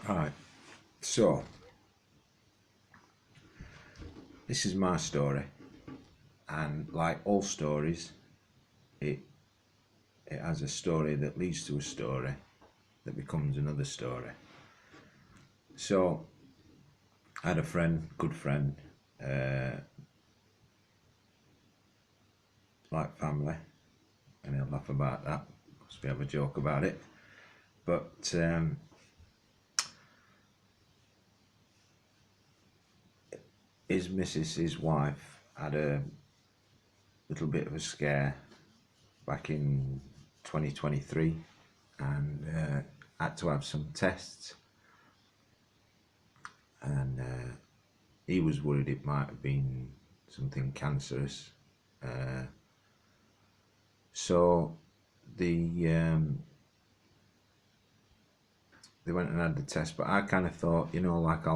Right, so this is my story, and like all stories, it it has a story that leads to a story that becomes another story. So I had a friend, good friend, uh, like family, and he'll laugh about that because we have a joke about it. But his missus, his wife, had a little bit of a scare back in 2023 and had to have some tests. And he was worried it might have been something cancerous. Uh, so the they went and had the test, but I kind of thought, like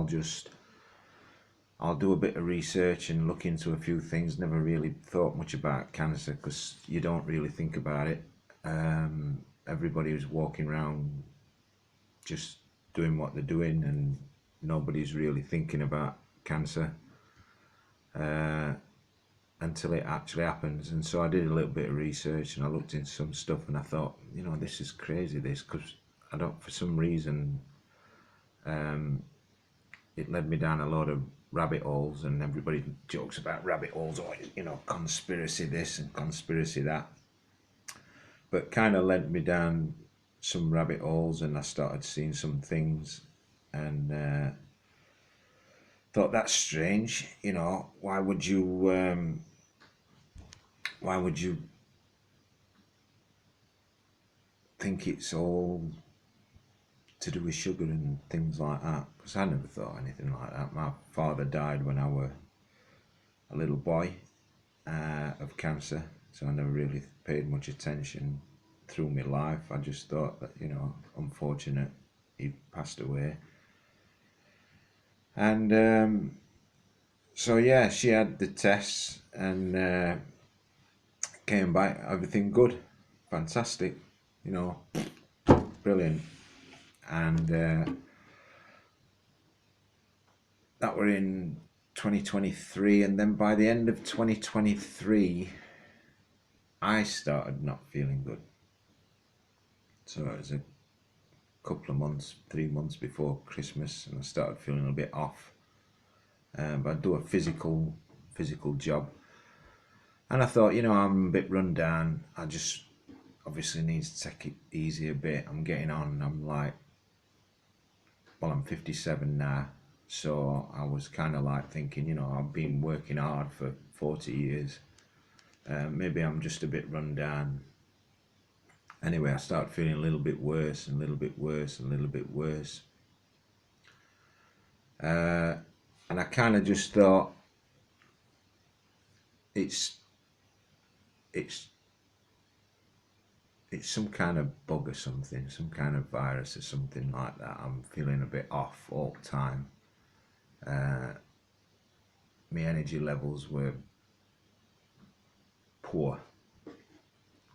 I'll do a bit of research and look into a few things. Never really thought much about cancer because you don't really think about it. Everybody was walking around just doing what they're doing, and nobody's really thinking about cancer until it actually happens. And so I did a little bit of research and I looked into some stuff, and I thought, this is crazy. This because I don't, for some reason, it led me down a lot of rabbit holes, and everybody jokes about rabbit holes, or conspiracy this and conspiracy that, but kind of led me down some rabbit holes, and I started seeing some things, and thought that's strange. Why would you think it's all to do with sugar and things like that? Because I never thought anything like that. My father died when I was a little boy of cancer, so I never really paid much attention through my life. I just thought that, unfortunate, he passed away. And so yeah, she had the tests and came back, everything good, fantastic, you know, brilliant. And that were in 2023, and then by the end of 2023 I started not feeling good. So it was a couple of months, 3 months before Christmas, and I started feeling a bit off. But I do a physical job, and I thought, I'm a bit run down. I just obviously need to take it easy a bit. I'm getting on. I'm like, well, I'm 57 now, so I was kind of like thinking, I've been working hard for 40 years. Maybe I'm just a bit run down. Anyway, I started feeling a little bit worse and a little bit worse and a little bit worse. And I kind of just thought it's it's it's some kind of bug or something, some kind of virus or something like that. I'm feeling a bit off all the time. My energy levels were poor.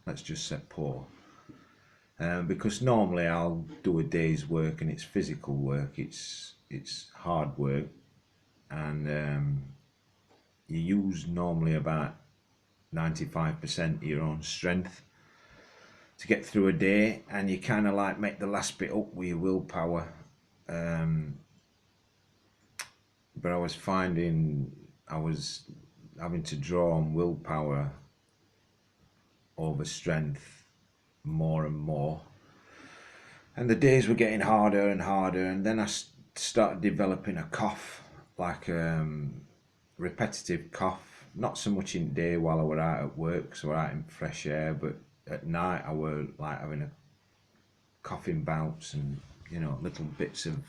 Let's just say poor. Because normally I'll do a day's work and it's physical work, it's hard work, and you use normally about 95% of your own strength to get through a day, and you kind of like make the last bit up with your willpower. But I was finding I was having to draw on willpower over strength more and more, and the days were getting harder and harder, and then I started developing a cough, like repetitive cough, not so much in the day while I were out at work, so out in fresh air, but at night I were like having a coughing bouts, and little bits of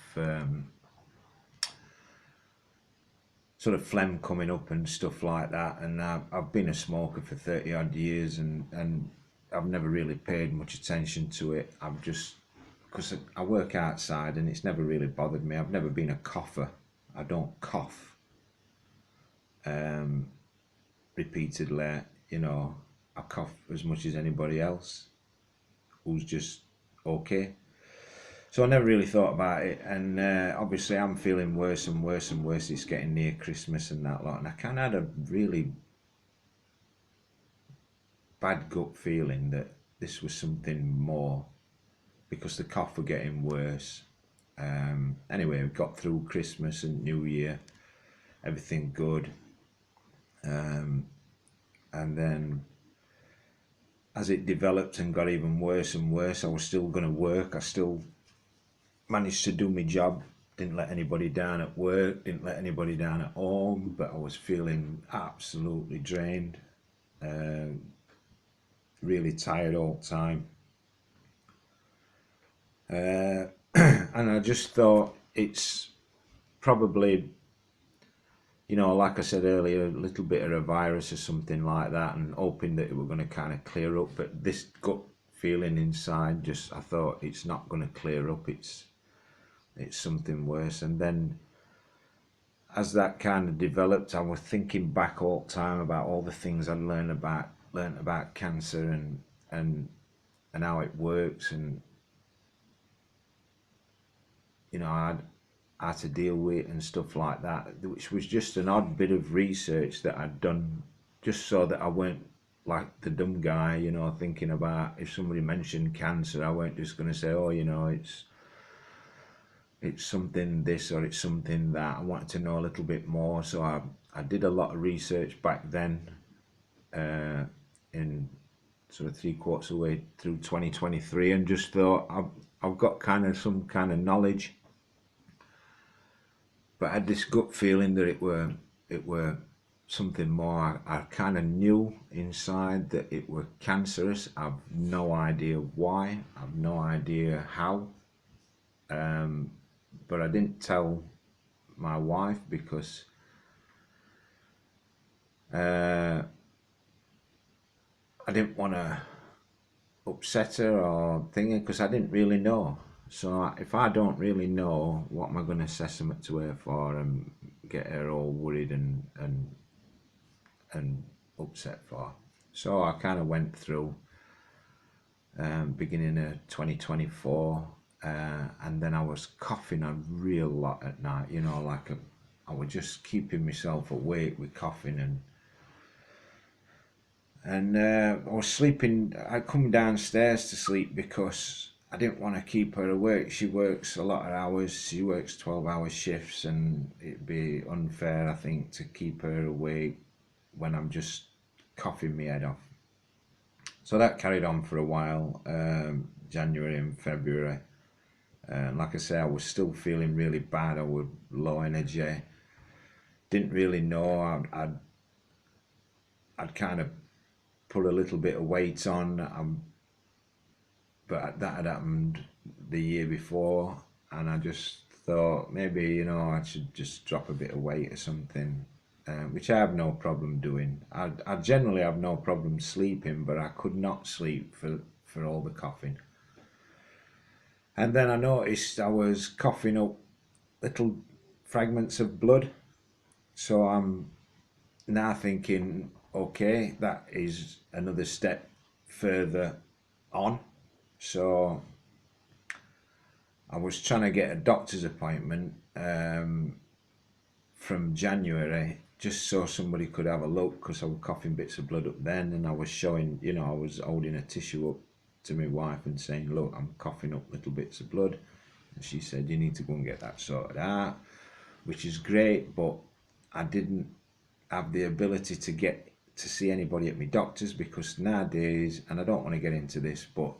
sort of phlegm coming up and stuff like that. And I've been a smoker for 30 odd years, and I've never really paid much attention to it. I've just, because I work outside and it's never really bothered me. I've never been a cougher. I don't cough repeatedly. I cough as much as anybody else who's just okay. So I never really thought about it, and obviously I'm feeling worse and worse and worse. It's getting near Christmas and that lot, and I kind of had a really bad gut feeling that this was something more because the cough were getting worse. Anyway, we got through Christmas and New Year, everything good, and then as it developed and got even worse and worse, I was still going to work. I still managed to do my job. Didn't let anybody down at work, didn't let anybody down at home, but I was feeling absolutely drained, really tired all the time. And I just thought it's probably, like I said earlier, a little bit of a virus or something like that, and hoping that it were going to kind of clear up. But this gut feeling inside, just I thought it's not going to clear up. It's something worse. And then as that kind of developed, I was thinking back all the time about all the things I learned about cancer and how it works, and I had to deal with it and stuff like that, which was just an odd bit of research that I'd done just so that I weren't like the dumb guy, thinking about if somebody mentioned cancer, I weren't just going to say, oh, it's something this or it's something that. I wanted to know a little bit more, so I did a lot of research back then, in sort of 3/4 of the way through 2023, and just thought I've got kind of some kind of knowledge, but I had this gut feeling that it were something more. I kind of knew inside that it were cancerous. I've no idea why. I've no idea how. But I didn't tell my wife because I didn't want to upset her or thinking, because I didn't really know. So if I don't really know, what am I going to say something to her for and get her all worried and upset for? So I kind of went through beginning of 2024, and then I was coughing a real lot at night. I was just keeping myself awake with coughing, and I was sleeping. I come downstairs to sleep because I didn't want to keep her awake. She works a lot of hours. She works 12-hour shifts, and it'd be unfair, I think, to keep her awake when I'm just coughing my head off. So that carried on for a while, January and February. Like I say, I was still feeling really bad. I was low energy. Didn't really know. I'd kind of put a little bit of weight on, but that had happened the year before, and I just thought maybe I should just drop a bit of weight or something, which I have no problem doing. I generally have no problem sleeping, but I could not sleep for all the coughing. And then I noticed I was coughing up little fragments of blood, so I'm now thinking, okay, that is another step further on. So I was trying to get a doctor's appointment from January, just so somebody could have a look, because I was coughing bits of blood up then, and I was showing, I was holding a tissue up to my wife and saying, look, I'm coughing up little bits of blood. And she said, you need to go and get that sorted out, which is great, but I didn't have the ability to get to see anybody at my doctor's, because nowadays, and I don't want to get into this, but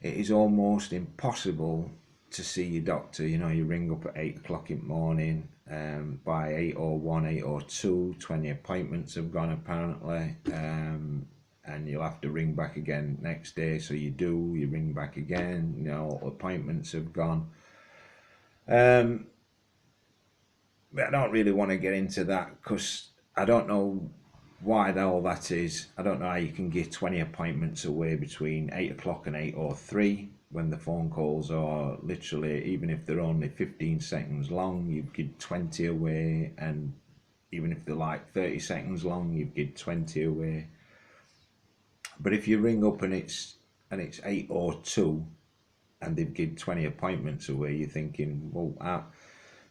it is almost impossible to see your doctor. You ring up at 8 o'clock in the morning, by 8:01, 8:02, 20 appointments have gone apparently, and you'll have to ring back again next day. So you ring back again, appointments have gone. But I don't really want to get into that, because I don't know why all that is. I don't know how you can give 20 appointments away between 8 o'clock and 8:03 when the phone calls are literally, even if they're only 15 seconds long, you give 20 away, and even if they're like 30 seconds long, you give 20 away. But if you ring up and it's 8:02, and they've given 20 appointments away, you're thinking, well,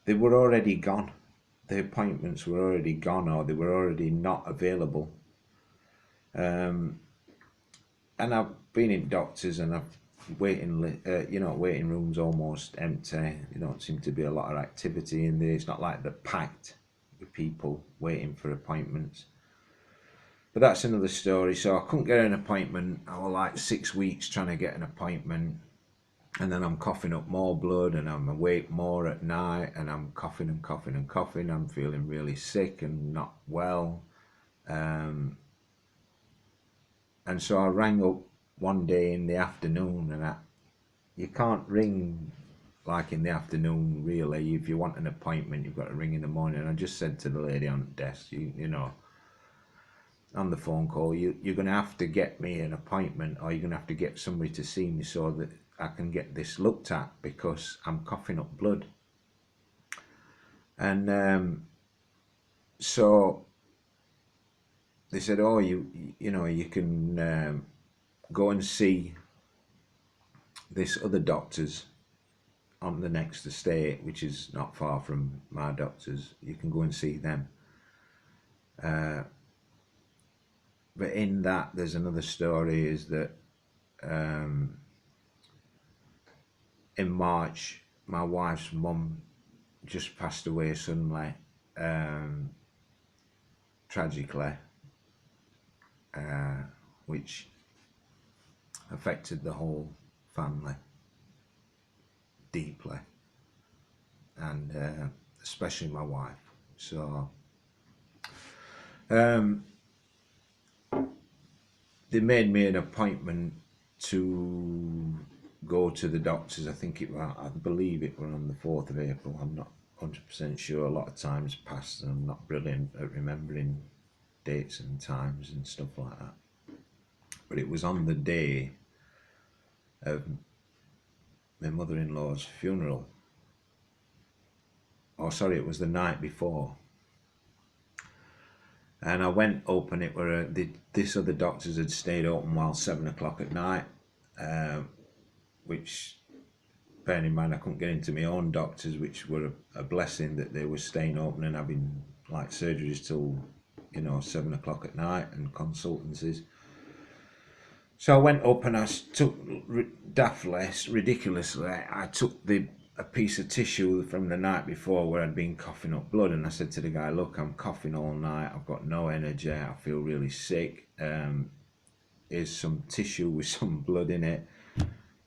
they were already gone. The appointments were already gone, or they were already not available. And I've been in doctors, and I've waiting rooms almost empty. There don't seem to be a lot of activity in there. It's not like they're packed with people waiting for appointments. But that's another story. So I couldn't get an appointment. I was like 6 weeks trying to get an appointment. And then I'm coughing up more blood, and I'm awake more at night, and I'm coughing and coughing and coughing. I'm feeling really sick and not well. And so I rang up one day in the afternoon, and you can't ring like in the afternoon, really. If you want an appointment, you've got to ring in the morning. And I just said to the lady on the desk, you know, on the phone call, you're going to have to get me an appointment, or you're going to have to get somebody to see me so that I can get this looked at, because I'm coughing up blood. And so they said, oh, you know, you can go and see this other doctor's on the next estate, which is not far from my doctor's. You can go and see them. But in that, there's another story, is that in March, my wife's mum just passed away suddenly, tragically, which affected the whole family deeply, and especially my wife. So they made me an appointment to go to the doctors. I believe it was on the 4th of April. I'm not 100% sure. A lot of times passed, and I'm not brilliant at remembering dates and times and stuff like that. But it was on the day of my mother-in-law's funeral. Oh, sorry, it was the night before. And I went up, and it were this other doctors had stayed open while 7 o'clock at night, which, bearing in mind I couldn't get into my own doctors, which were a blessing that they were staying open and having like surgeries till 7 o'clock at night, and consultancies. So I went up, and I took daftly, ridiculously, I took a piece of tissue from the night before where I'd been coughing up blood, and I said to the guy, look, I'm coughing all night, I've got no energy, I feel really sick, here's some tissue with some blood in it.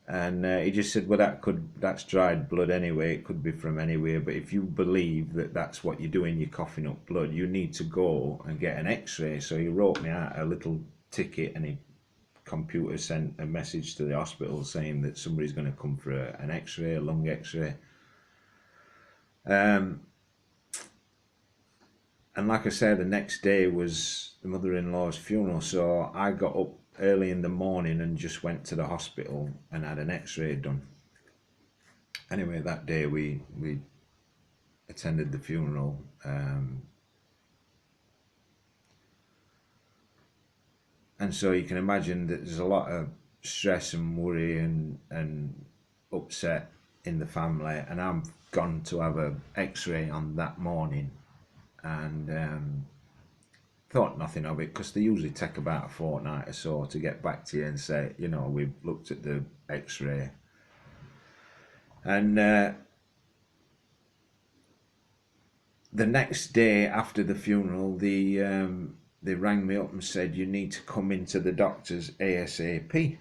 And he just said, well, that's dried blood anyway, it could be from anywhere, but if you believe that that's what you're doing, you're coughing up blood, you need to go and get an x-ray. So he wrote me out a little ticket, and he computer sent a message to the hospital saying that somebody's going to come for an x-ray, a lung x-ray. And like I said, the next day was the mother-in-law's funeral, so I got up early in the morning and just went to the hospital and had an x-ray done. Anyway, that day we attended the funeral. And so you can imagine that there's a lot of stress and worry and upset in the family. And I've gone to have an x-ray on that morning, and thought nothing of it, because they usually take about a fortnight or so to get back to you and say, we've looked at the x-ray. And the next day after the funeral, they rang me up and said, you need to come into the doctor's ASAP.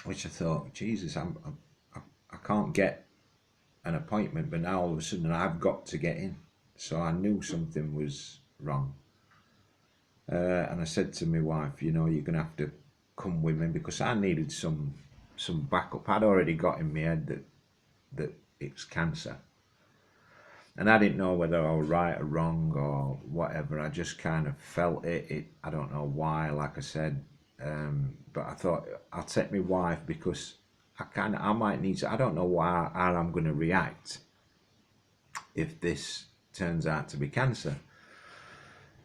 Which I thought, Jesus, I can't get an appointment, but now all of a sudden I've got to get in. So I knew something was wrong. And I said to my wife, you're going to have to come with me, because I needed some backup. I'd already got in my head that it's cancer. And I didn't know whether I was right or wrong or whatever. I just kind of felt it. I don't know why, like I said. But I thought, I'll take my wife, because I might need to. I don't know how I'm going to react if this turns out to be cancer.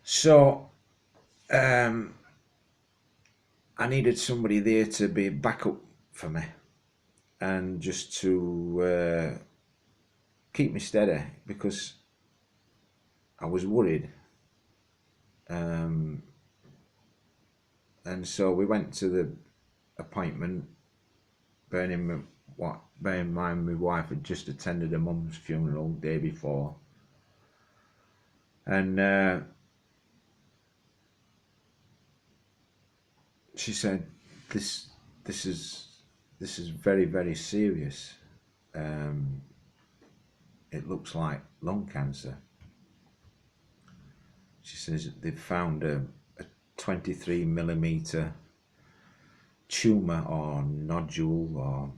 So I needed somebody there to be backup for me. and just to keep me steady, because I was worried. And so we went to the appointment, bearing in mind my wife had just attended her mum's funeral the day before, and she said, "This this is very, very serious. Um, it looks like lung cancer." She says they've found a 23 millimeter tumour or nodule, or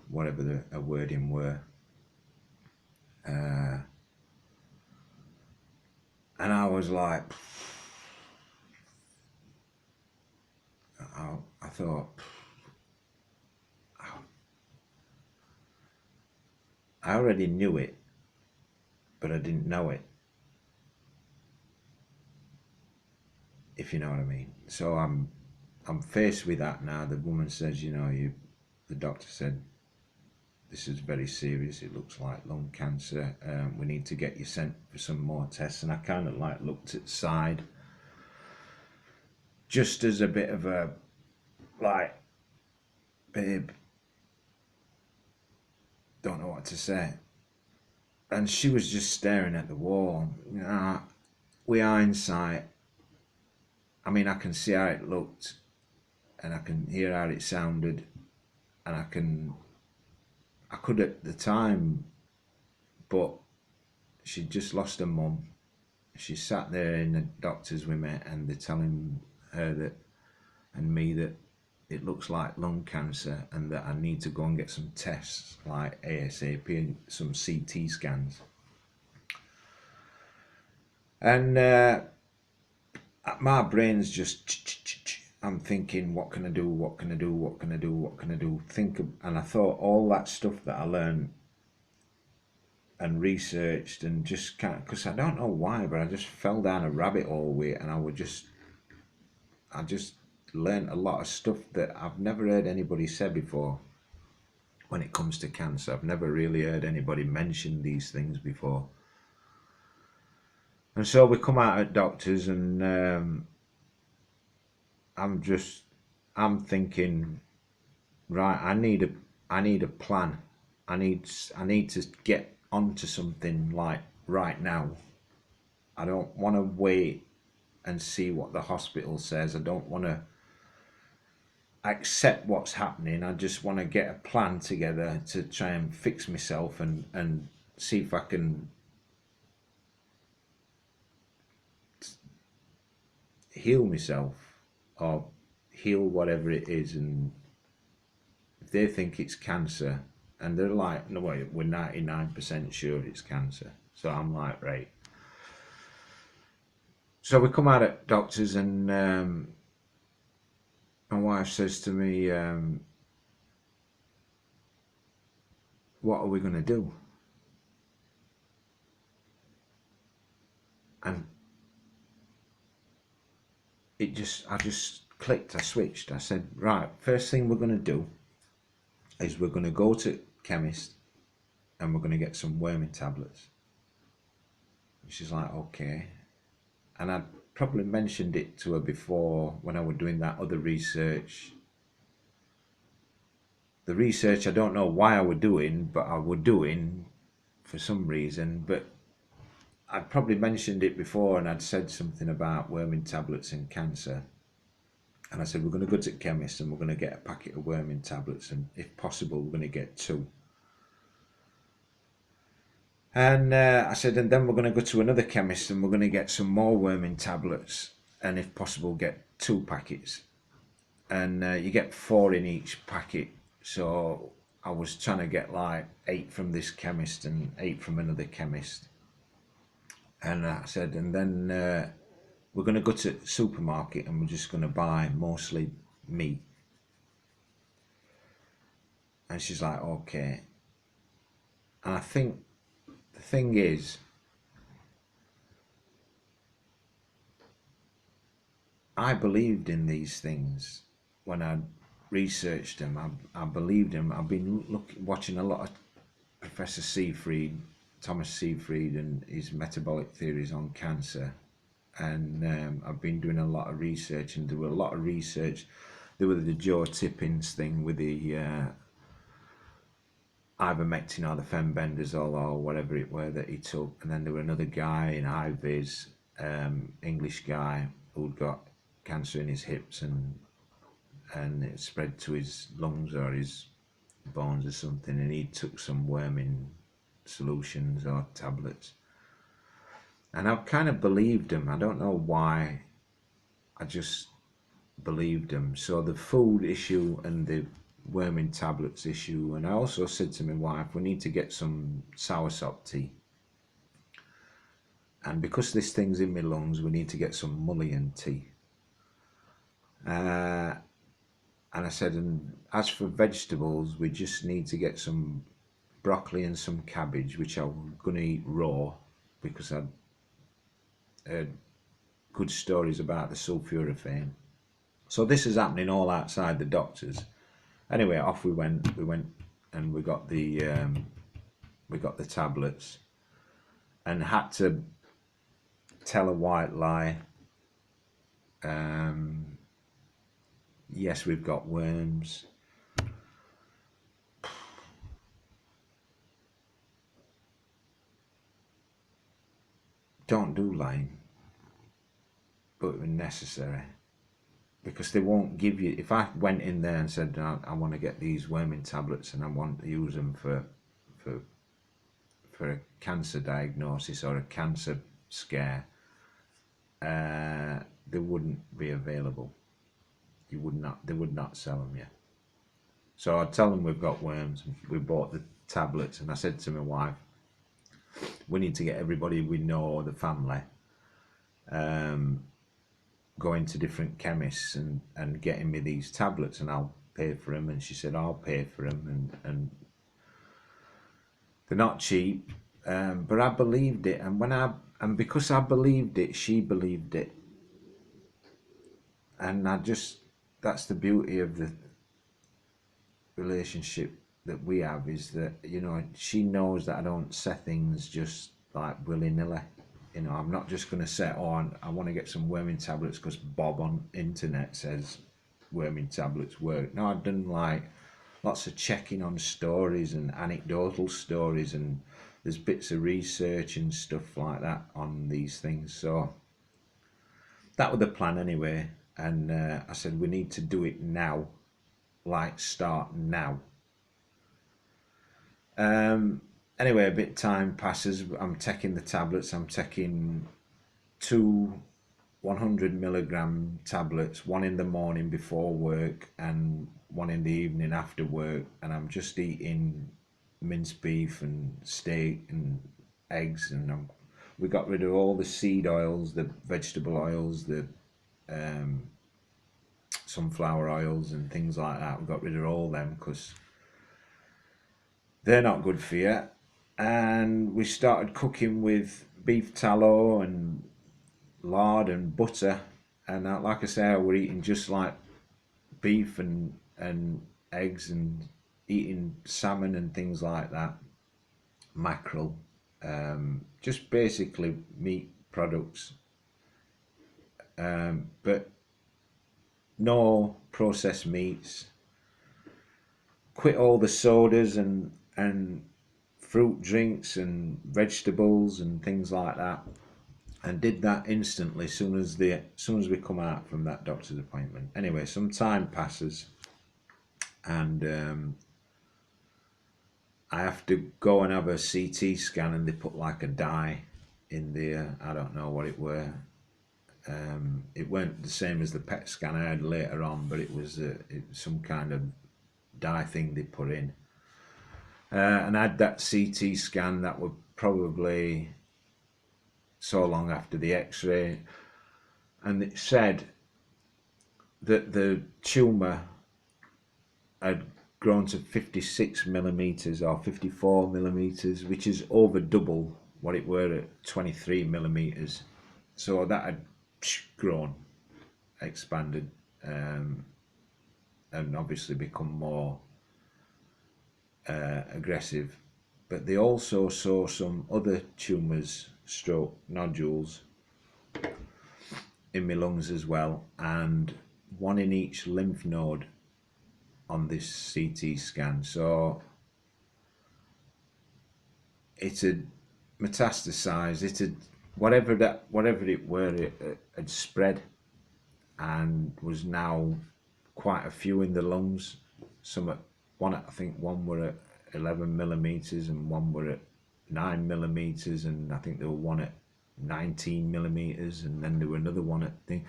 whatever the wording were. And I was like, I thought, I already knew it, but I didn't know it, if you know what I mean. So I'm faced with that now. The woman says, the doctor said, this is very serious. It looks like lung cancer. We need to get you sent for some more tests. And I kind of like looked at the side, just as a bit of a, like, babe, don't know what to say. And she was just staring at the wall. With hindsight, I mean, I can see how it looked, and I can hear how it sounded, and I could at the time, but she'd just lost her mum. She sat there in the doctors with me, and they're telling her that, and me, that it looks like lung cancer, and that I need to go and get some tests, like ASAP, and some CT scans. And my brain's just, I'm thinking, what can I do? What can I do? What can I do? What can I do? And I thought all that stuff that I learned and researched, and just kind of, because I don't know why, but I just fell down a rabbit hole with it, and I just learned a lot of stuff that I've never heard anybody say before. When it comes to cancer, I've never really heard anybody mention these things before. And so we come out at doctors, and I'm thinking, right, I need a plan. I need to get onto something, like, right now. I don't want to wait and see what the hospital says. I don't want to accept what's happening. I just want to get a plan together to try and fix myself, and see if I can heal myself, or heal whatever it is. And if they think it's cancer, and they're like, no, wait, we're 99% sure it's cancer. So I'm like, right. So we come out at doctors, and my wife says to me, what are we going to do? And I just clicked, I switched. I said, right, first thing we're going to do is we're going to go to chemist, and we're going to get some worming tablets. And she's like, okay. And I'd probably mentioned it to her before, when I was doing that other research. The research, I don't know why I was doing, but I was doing for some reason. But I'd probably mentioned it before, and I'd said something about worming tablets and cancer. And I said, we're going to go to the chemist, and we're going to get a packet of worming tablets, and if possible, we're going to get 2. And I said, and then we're going to go to another chemist, and we're going to get some more worming tablets, and if possible, get 2 packets. And you get 4 in each packet. So I was trying to get like 8 from this chemist and 8 from another chemist. And I said, and then we're going to go to the supermarket, and we're just going to buy mostly meat. And she's like, okay. And I think the thing is, I believed in these things when I researched him. I believed him. I've been watching a lot of Professor Seafried, Thomas Seafried, and his metabolic theories on cancer. And I've been doing a lot of research, and there were a lot of research. There was the Joe Tippins thing with the ivermectin or the fembendazole or whatever it were that he took, and then there were another guy in high vis, English guy who'd got cancer in his hips, and it spread to his lungs or his bones or something, and he took some worming solutions or tablets. And I've kind of believed him. I don't know why. I just believed him. So the food issue and the worming tablets issue, and I also said to my wife, we need to get some soursop tea. And because this thing's in my lungs, we need to get some mullein tea. And I said, and as for vegetables, we just need to get some broccoli and some cabbage, which I'm going to eat raw because I'd heard good stories about the sulforaphane. So this is happening all outside the doctors. Anyway, off we went. We went and we got the tablets, and had to tell a white lie. Yes, we've got worms. Don't do lying, but when necessary, because they won't give you. If I went in there and said I want to get these worming tablets and I want to use them for a cancer diagnosis or a cancer scare, they wouldn't be available. They would not sell them yet. So I tell them we've got worms. We bought the tablets, and I said to my wife, we need to get everybody we know, the family, going to different chemists and getting me these tablets, and I'll pay for them. And she said, I'll pay for them, and they're not cheap. But I believed it, and because I believed it, she believed it, and that's the beauty of the relationship that we have, is that, you know, she knows that I don't say things just like willy-nilly. You know, I'm not just going to say, oh, I want to get some worming tablets because Bob on internet says worming tablets work. No, I've done like lots of checking on stories and anecdotal stories, and there's bits of research and stuff like that on these things. So that was the plan anyway. And I said, we need to do it now, like start now. Anyway, a bit of time passes. I'm taking the tablets. I'm taking 2 100 milligram tablets, one in the morning before work and one in the evening after work. And I'm just eating minced beef and steak and eggs. And we got rid of all the seed oils, the vegetable oils, the sunflower oils and things like that. We got rid of all them because they're not good for you. And we started cooking with beef tallow and lard and butter. And like I say, we're eating just like beef and eggs, and eating salmon and things like that, mackerel, just basically meat products, but no processed meats. Quit all the sodas and fruit drinks and vegetables and things like that, and did that instantly as soon as we come out from that doctor's appointment. Anyway, some time passes, and I have to go and have a CT scan, and they put like a dye in there. I don't know what it were. It weren't the same as the PET scan I had later on, but it was some kind of dye thing they put in. And I had that CT scan that was probably so long after the x-ray, and it said that the tumour had grown to 56 millimetres or 54 millimetres, which is over double what it were at 23 millimetres. So that had grown, expanded. and obviously become more aggressive. But they also saw some other tumours, stroke nodules in my lungs as well, and one in each lymph node on this CT scan. So it had metastasized. It had whatever it were, it had spread and was now quite a few in the lungs. Some at I think one were at 11 millimeters and one were at 9 millimeters, and I think there were one at 19 millimeters, and then there were another one at thing.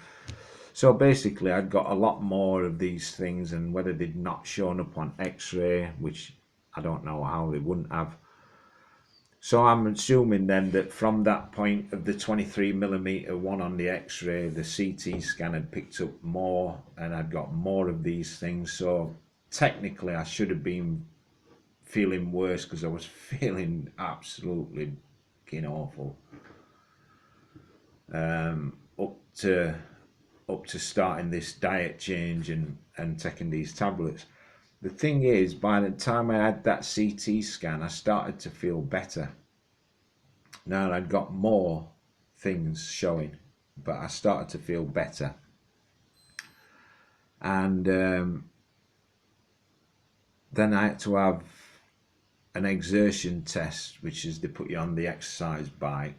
So basically, I'd got a lot more of these things, and whether they'd not shown up on X-ray, which I don't know how they wouldn't have. So I'm assuming then that from that point of the 23 millimeter one on the X-ray, the CT scan had picked up more, and I'd got more of these things. So technically, I should have been feeling worse because I was feeling absolutely fucking awful. Up to starting this diet change and taking these tablets. The thing is, by the time I had that CT scan, I started to feel better. Now I'd got more things showing, but I started to feel better. And then I had to have an exertion test, which is they put you on the exercise bike,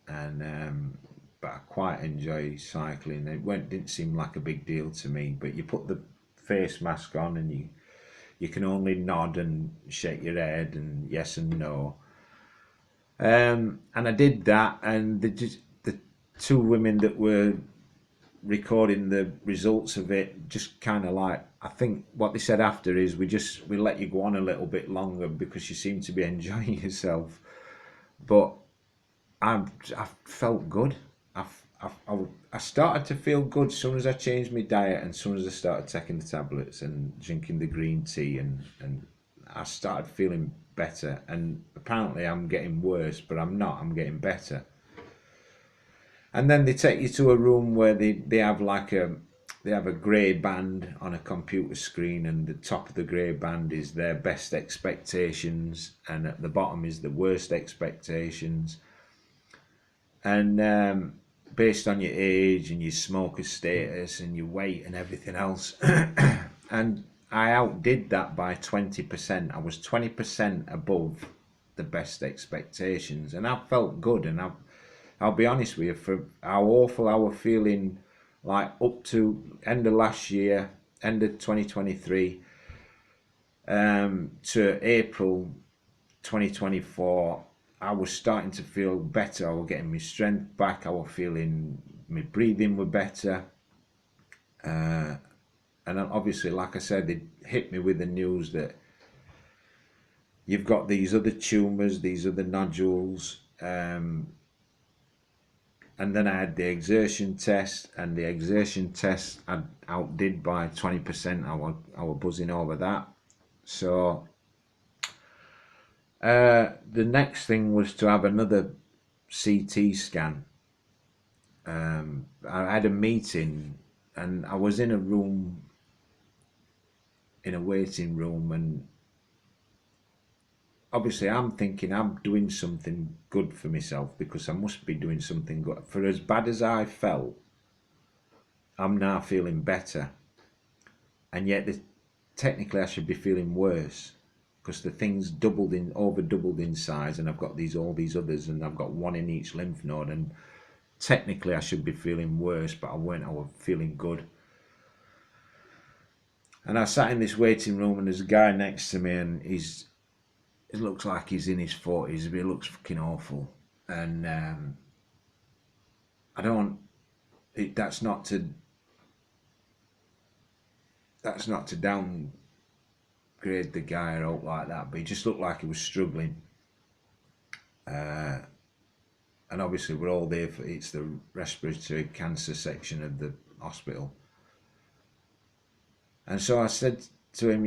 and but I quite enjoy cycling. Didn't seem like a big deal to me, but you put the face mask on and you can only nod and shake your head and yes and no. And I did that, and the two women that were recording the results of it just kind of like, I think what they said after is we let you go on a little bit longer because you seem to be enjoying yourself. But I felt good. I started to feel good as soon as I changed my diet and as soon as I started taking the tablets and drinking the green tea, and I started feeling better. And apparently I'm getting worse, but I'm not. I'm getting better. And then they take you to a room where they have a grey band on a computer screen, and the top of the grey band is their best expectations, and at the bottom is the worst expectations. And based on your age and your smoker status and your weight and everything else. And I outdid that by 20%. I was 20% above the best expectations, and I felt good. And I'll be honest with you, for how awful I was feeling, like up to end of last year, end of 2023, to April 2024, I was starting to feel better. I was getting my strength back. I was feeling my breathing were better. And obviously, like I said, they hit me with the news that you've got these other tumours, these other nodules. And then I had the exertion test, and the exertion test I outdid by 20%. I was buzzing over that. So the next thing was to have another CT scan. I had a meeting, and I was in a waiting room, and obviously I'm thinking I'm doing something good for myself because I must be doing something good. For as bad as I felt, I'm now feeling better, and yet technically I should be feeling worse because the thing's over doubled in size, and I've got all these others, and I've got one in each lymph node, and technically I should be feeling worse, but I weren't. I was feeling good. And I sat in this waiting room, and there's a guy next to me, and it looks like he's in his 40s, but he looks fucking awful. And I don't. That's not to downgrade the guy or out like that, but he just looked like he was struggling. And obviously we're all there for it's the respiratory cancer section of the hospital. And so I said to him,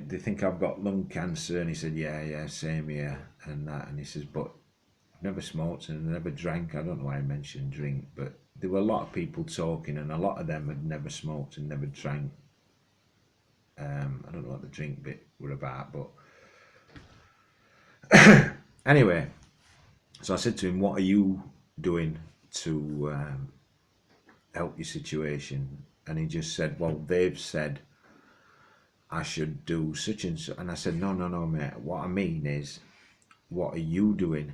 they think I've got lung cancer, and he said, yeah, same here, and that. And he says, but I've never smoked and never drank. I don't know why I mentioned drink, but there were a lot of people talking, and a lot of them had never smoked and never drank. I don't know what the drink bit were about, but anyway, so I said to him, "What are you doing to help your situation?" And he just said, "Well, they've said I should do such and such." And I said, "No, no, no, mate. What I mean is, what are you doing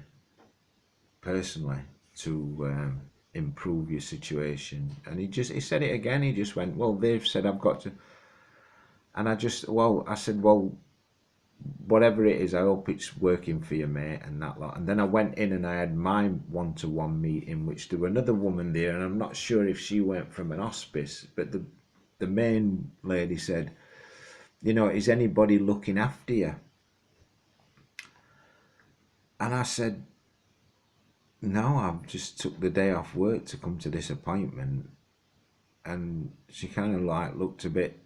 personally to improve your situation?" And he said it again. He just went, "Well, they've said I've got to." And I said, "Well, whatever it is, I hope it's working for you, mate," and that lot. And then I went in and I had my one-to-one meeting, which there were another woman there, and I'm not sure if she went from an hospice, but the main lady said, "Is anybody looking after you?" And I said, "No, I've just took the day off work to come to this appointment." And she kind of like looked a bit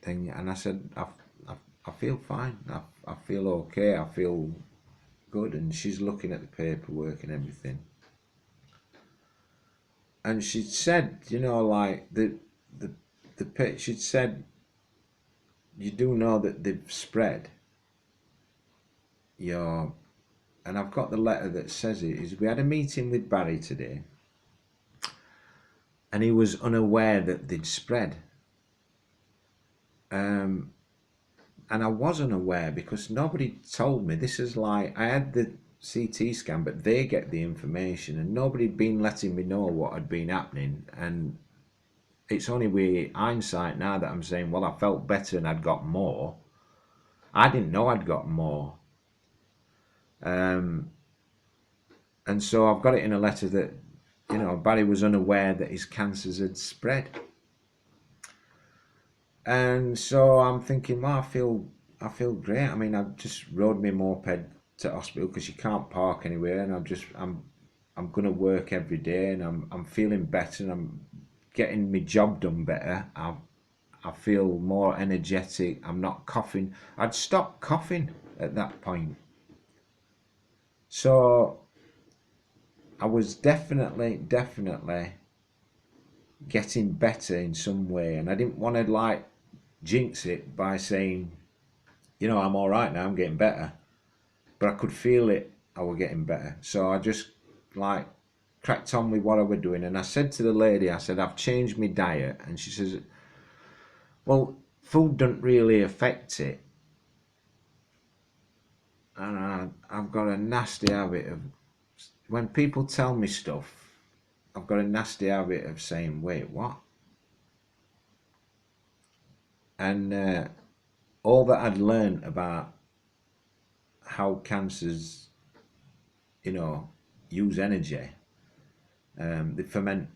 thing, and I said, I feel fine. I feel okay. I feel good." And she's looking at the paperwork and everything. And she said, like she'd said, "You do know that they've spread your," and I've got the letter that says it, is we had a meeting with Barry today, and he was unaware that they'd spread. And I wasn't aware because nobody told me. This is like, I had the CT scan, but they get the information, and nobody'd been letting me know what had been happening. And it's only with hindsight now that I'm saying, well, I felt better and I'd got more. I didn't know I'd got more. And so I've got it in a letter that, Barry was unaware that his cancers had spread. And so I'm thinking, well, I feel great. I mean, I've just rode my moped to hospital because you can't park anywhere, and I'm gonna work every day, and I'm feeling better, and I'm getting my job done better. I feel more energetic. I'm not coughing. I'd stopped coughing at that point. So I was definitely getting better in some way, and I didn't want to like jinx it by saying, I'm all right now, I'm getting better. But I could feel it, I was getting better. So I just like cracked on with what I was doing. And I said to the lady, I said, "I've changed my diet." And she says, "Well, food doesn't really affect it." And I've got a nasty habit of, when people tell me stuff, I've got a nasty habit of saying, "Wait, what?" And all that I'd learned about how cancers, use energy, they ferment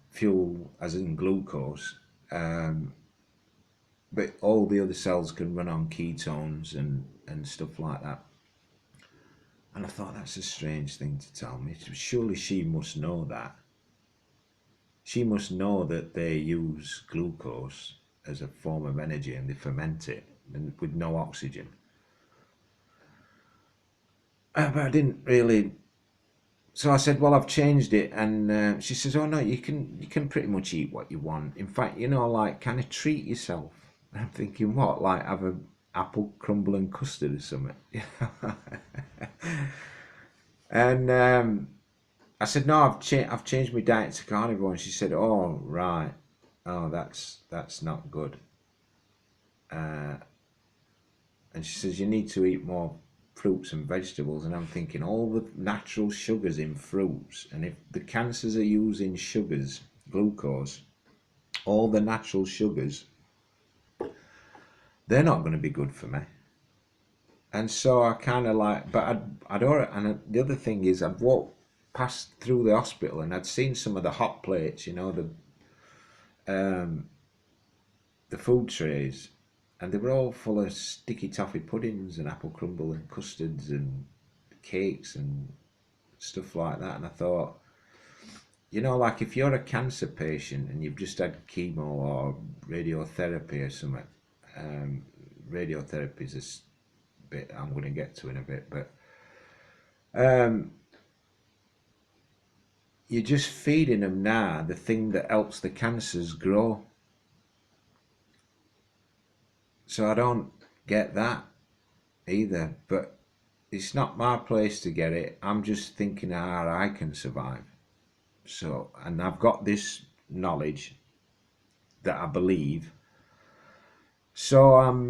fuel as in glucose, but all the other cells can run on ketones and stuff like that. And I thought, that's a strange thing to tell me. Surely she must know that. She must know that they use glucose as a form of energy and they ferment it and with no oxygen. But I didn't really. So I said, "Well, I've changed it," and she says, "Oh no, you can pretty much eat what you want. In fact, like kind of treat yourself." And I'm thinking, what, like have a apple crumble and custard or something? And I said, "No, I've changed my diet to carnivore." And she said, "Oh right, oh that's not good." And she says, "You need to eat more fruits and vegetables." And I'm thinking, all the natural sugars in fruits, and if the cancers are using sugars, glucose, all the natural sugars, they're not going to be good for me. And so I kind of like, but I'd already, and the other thing is, I'd walked past through the hospital and I'd seen some of the hot plates, the food trays, and they were all full of sticky toffee puddings and apple crumble and custards and cakes and stuff like that. And I thought, like if you're a cancer patient and you've just had chemo or radiotherapy or something, radiotherapy is a bit I'm going to get to in a bit, but you're just feeding them now the thing that helps the cancers grow. So I don't get that either. But it's not my place to get it. I'm just thinking how I can survive. So, and I've got this knowledge that I believe. So I'm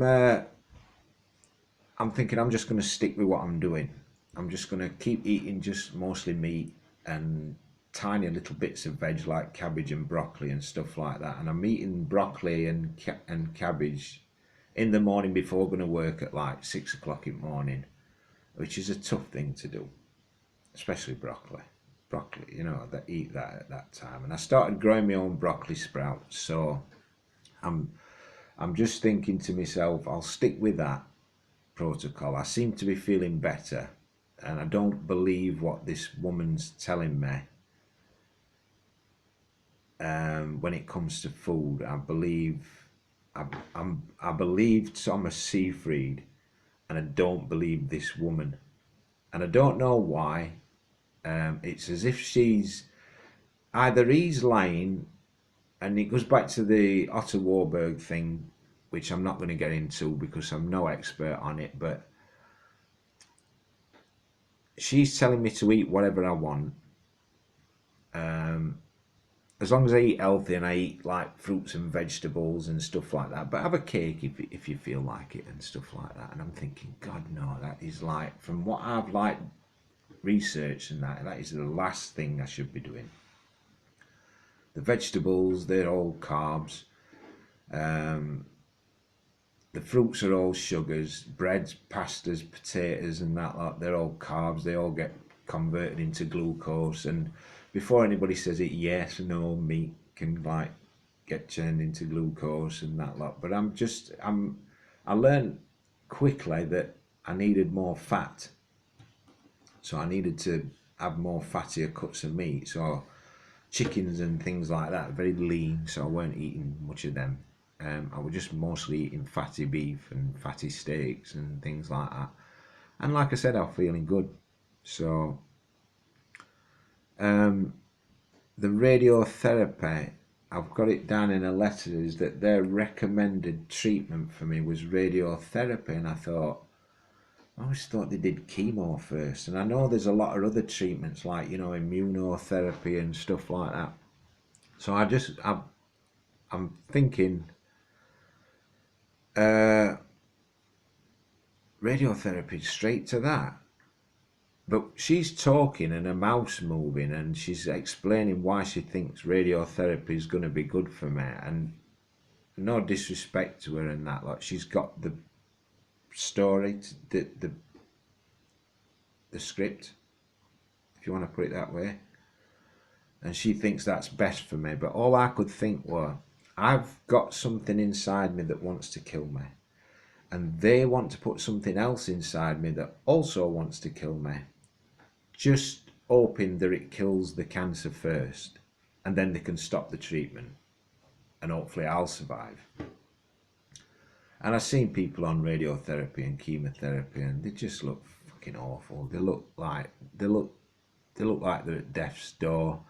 thinking I'm just going to stick with what I'm doing. I'm just going to keep eating just mostly meat and tiny little bits of veg like cabbage and broccoli and stuff like that. And I'm eating broccoli and cabbage in the morning before going to work at like 6 o'clock in the morning, which is a tough thing to do, especially broccoli. Broccoli, that eat that at that time. And I started growing my own broccoli sprouts, so I'm I'm just thinking to myself, I'll stick with that protocol. I seem to be feeling better, and I don't believe what this woman's telling me. When it comes to food, I believe Thomas Seyfried, and I don't believe this woman, and I don't know why. It's as if either he's lying, and it goes back to the Otto Warburg thing, which I'm not going to get into because I'm no expert on it, but she's telling me to eat whatever I want. As long as I eat healthy and I eat like fruits and vegetables and stuff like that, but have a cake if you feel like it and stuff like that. And I'm thinking, God, no, that is like, from what I've like researched and that is the last thing I should be doing. The vegetables, they're all carbs. The fruits are all sugars, breads, pastas, potatoes, and that lot. They're all carbs. They all get converted into glucose. And before anybody says it, yes, no, meat can like get turned into glucose and that lot. But I learned quickly that I needed more fat, so I needed to have more fattier cuts of meat. So chickens and things like that, very lean. So I weren't eating much of them. I was just mostly eating fatty beef and fatty steaks and things like that. And like I said, I'm feeling good. So the radiotherapy, I've got it down in a letter, is that their recommended treatment for me was radiotherapy. And I always thought they did chemo first. And I know there's a lot of other treatments like, immunotherapy and stuff like that. So I'm thinking, radiotherapy straight to that. But she's talking and her mouth's moving and she's explaining why she thinks radiotherapy is going to be good for me. And no disrespect to her and that, like, she's got the story, the script, if you want to put it that way. And she thinks that's best for me. But all I could think was, I've got something inside me that wants to kill me. And they want to put something else inside me that also wants to kill me. Just hoping that it kills the cancer first. And then they can stop the treatment. And hopefully I'll survive. And I've seen people on radiotherapy and chemotherapy, and they just look fucking awful. They look like they're at death's door.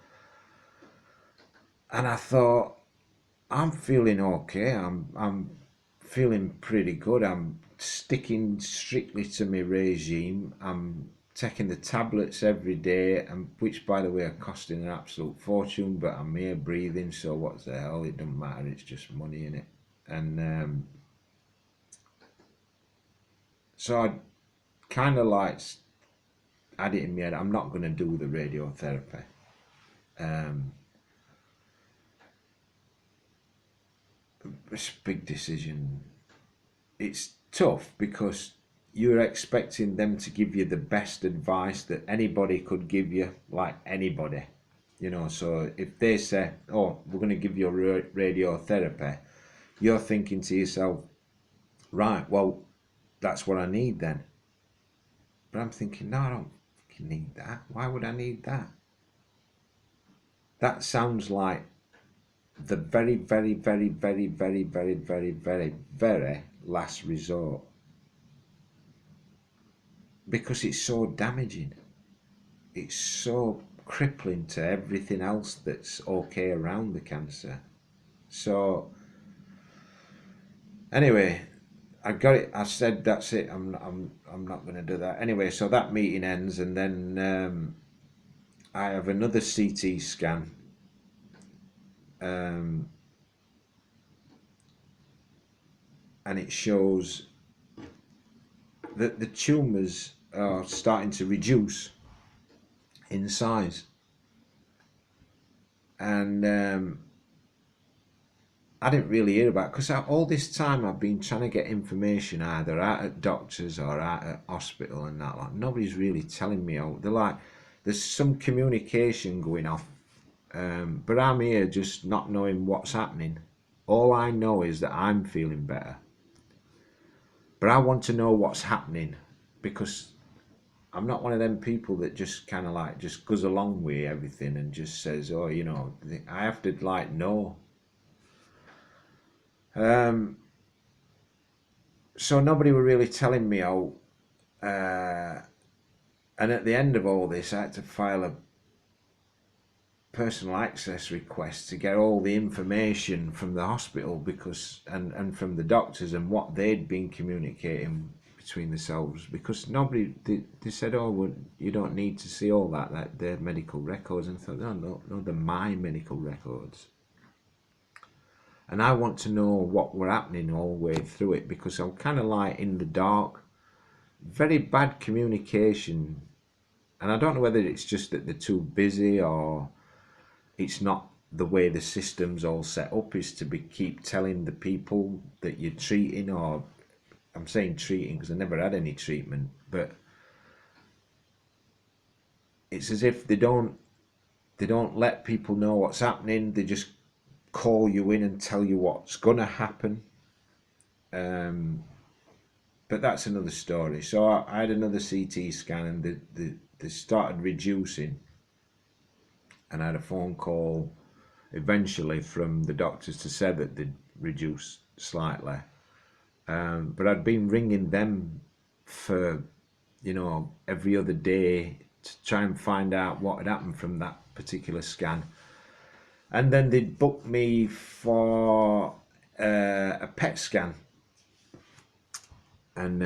And I thought, I'm feeling okay. I'm feeling pretty good. I'm sticking strictly to my regime. I'm taking the tablets every day, and which, by the way, are costing an absolute fortune. But I'm here breathing, so what's the hell? It doesn't matter. It's just money in it. And so I kind of like had it in my head, I'm not going to do the radiotherapy. It's a big decision. It's tough because you're expecting them to give you the best advice that anybody could give you, like anybody. So if they say, oh, we're going to give you radiotherapy, you're thinking to yourself, right, well, that's what I need then. But I'm thinking, no, I don't fucking need that. Why would I need that? That sounds like the very, very, very, very, very, very, very, very, very last resort. Because it's so damaging. It's so crippling to everything else that's okay around the cancer. So, anyway, I got it. I said that's it. I'm not going to do that anyway. So that meeting ends, and then I have another CT scan, um, and it shows that the tumours are starting to reduce in size, and I didn't really hear about because all this time I've been trying to get information either out at doctors or out at hospital and that. Like nobody's really telling me out. They're like, there's some communication going off, but I'm here just not knowing what's happening. All I know is that I'm feeling better, but I want to know what's happening because I'm not one of them people that just kind of like just goes along with everything and just says, oh, you know, I have to like know. So nobody were really telling me how, and at the end of all this, I had to file a personal access request to get all the information from the hospital because and from the doctors and what they'd been communicating between themselves because nobody they said, oh well, you don't need to see all that they're medical records, and I thought no, they're my medical records, and I want to know what were happening all the way through it because I'm kind of like in the dark. Very bad communication, and I don't know whether it's just that they're too busy or it's not the way the system's all set up is to be keep telling the people that you're treating, or I'm saying treating because I never had any treatment, but it's as if they don't let people know what's happening. They just call you in and tell you what's gonna happen. But that's another story. So I had another CT scan and they started reducing, and I had a phone call eventually from the doctors to say that they'd reduced slightly. But I'd been ringing them for, you know, every other day to try and find out what had happened from that particular scan. And then they'd booked me for a PET scan. And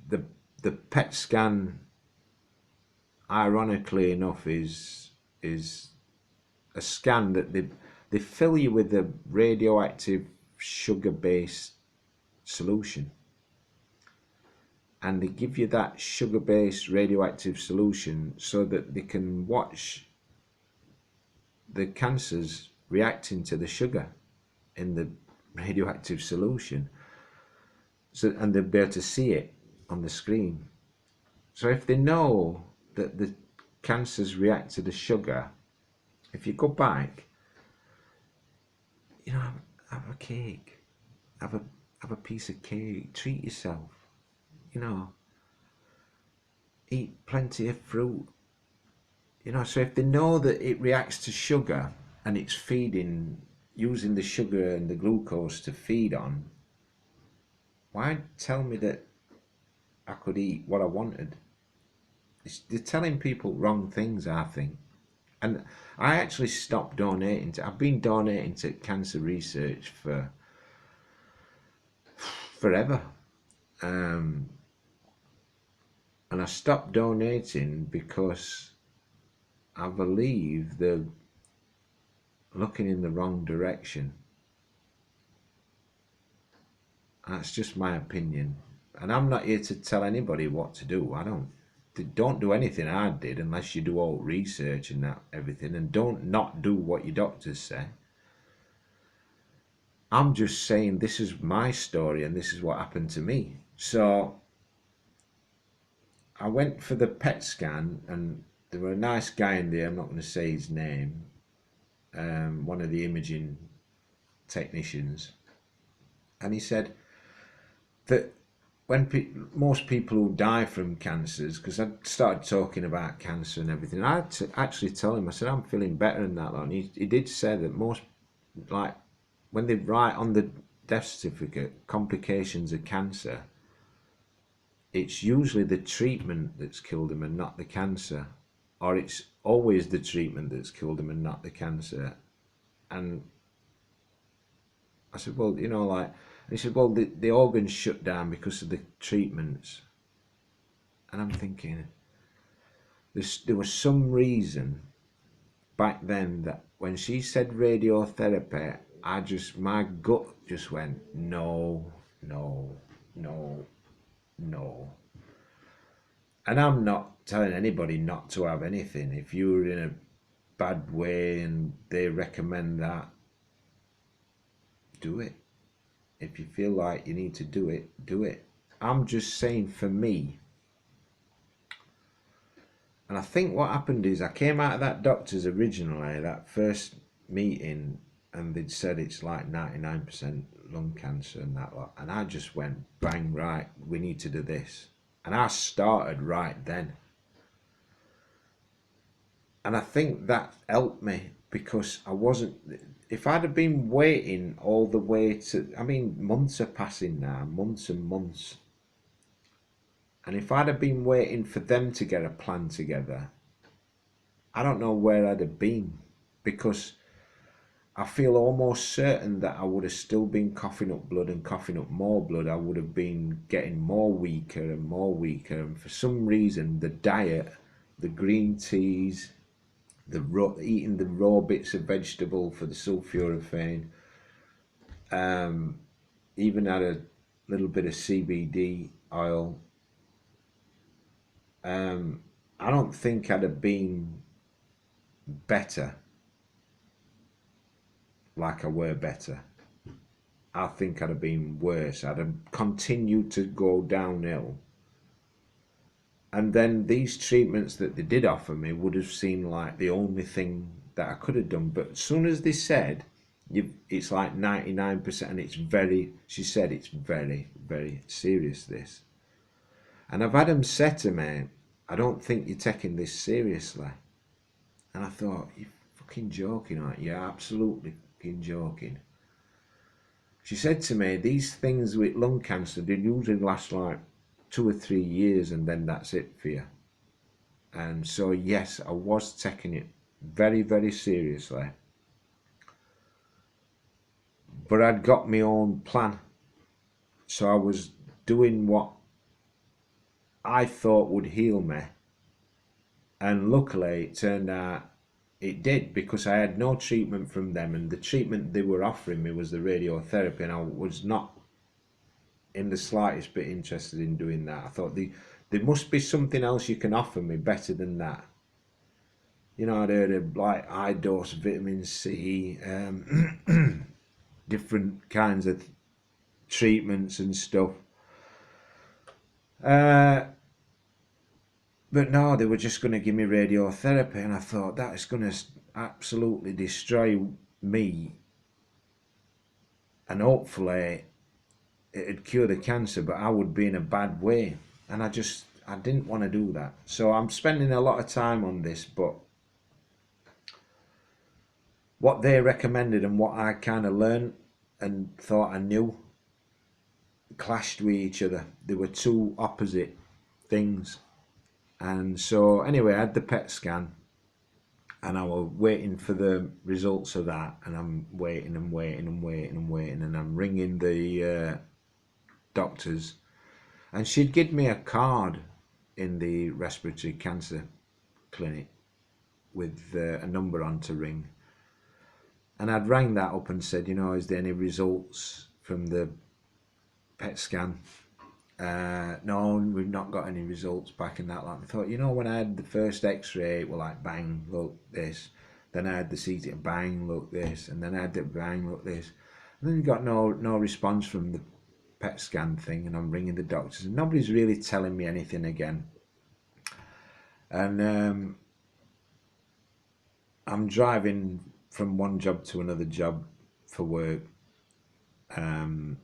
the PET scan, ironically enough, is a scan that they fill you with a radioactive sugar-based solution, and they give you that sugar-based radioactive solution so that they can watch the cancers reacting to the sugar in the radioactive solution, so and they'll be able to see it on the screen. So if they know that the cancers react to the sugar, if you go back, you know, have a cake, have a piece of cake, treat yourself, you know, eat plenty of fruit, you know. So if they know that it reacts to sugar and it's feeding, using the sugar and the glucose to feed on, why tell me that I could eat what I wanted? They're telling people wrong things, I think. And I actually stopped donating to, I've been donating to cancer research for forever. And I stopped donating because I believe they're looking in the wrong direction. That's just my opinion. And I'm not here to tell anybody what to do. Don't do anything I did unless you do all research and that everything, and don't not do what your doctors say. I'm just saying this is my story and this is what happened to me. So I went for the PET scan, and there were a nice guy in there, I'm not going to say his name, one of the imaging technicians, and he said that when most people who die from cancers, because I started talking about cancer and everything, I had to actually tell him, I said, I'm feeling better than that. And he did say that most, like, when they write on the death certificate, complications of cancer, it's usually the treatment that's killed them and not the cancer. Or it's always the treatment that's killed them and not the cancer. And I said, well, you know, like, he said, well, the organs shut down because of the treatments. And I'm thinking, there was some reason back then that when she said radiotherapy, my gut just went, no, no, no, no. And I'm not telling anybody not to have anything. If you're in a bad way and they recommend that, do it. If you feel like you need to do it, do it. I'm just saying, for me, and I think what happened is I came out of that doctor's originally, that first meeting, and they'd said it's like 99% lung cancer and that lot. And I just went, bang, right, we need to do this. And I started right then. And I think that helped me, because I wasn't, if I'd have been waiting all the way to, I mean, months are passing now, months and months. And if I'd have been waiting for them to get a plan together, I don't know where I'd have been, because I feel almost certain that I would have still been coughing up blood and coughing up more blood. I would have been getting more weaker and more weaker. And for some reason, the diet, the green teas, eating the raw bits of vegetable for the sulforaphane, even had a little bit of CBD oil. I don't think I'd have been better like I were better. I think I'd have been worse. I'd have continued to go downhill. And then these treatments that they did offer me would have seemed like the only thing that I could have done. But as soon as they said, it's like 99%, and she said, it's very, very serious, this. And I've had them say to me, I don't think you're taking this seriously. And I thought, you're fucking joking, aren't you? You're absolutely fucking joking. She said to me, these things with lung cancer, they usually last like 2 or 3 years, and then that's it for you. And so, yes, I was taking it very, very seriously. But I'd got my own plan. So I was doing what I thought would heal me. And luckily, it turned out it did, because I had no treatment from them. And the treatment they were offering me was the radiotherapy. And I was not in the slightest bit interested in doing that. I thought there must be something else you can offer me better than that. You know, I'd heard of like high dose vitamin C, different kinds of treatments and stuff. But no, they were just going to give me radiotherapy, and I thought that is going to absolutely destroy me, and hopefully it'd cure the cancer, but I would be in a bad way, and I didn't want to do that. So I'm spending a lot of time on this, but what they recommended and what I kind of learned and thought I knew clashed with each other. They were two opposite things. And so anyway, I had the PET scan, and I was waiting for the results of that, and I'm waiting and waiting and waiting and waiting, and I'm ringing the doctors, and she'd give me a card in the respiratory cancer clinic with a number on to ring. And I'd rang that up and said, is there any results from the PET scan? No, we've not got any results back in that. Like, I thought, when I had the first x-ray, it was like, bang, look, this. Then I had the CT, bang, look, this. And then I had the bang, look, this. And then you got no response from the PET scan thing, and I'm ringing the doctors, and nobody's really telling me anything again. And I'm driving from one job to another job for work, and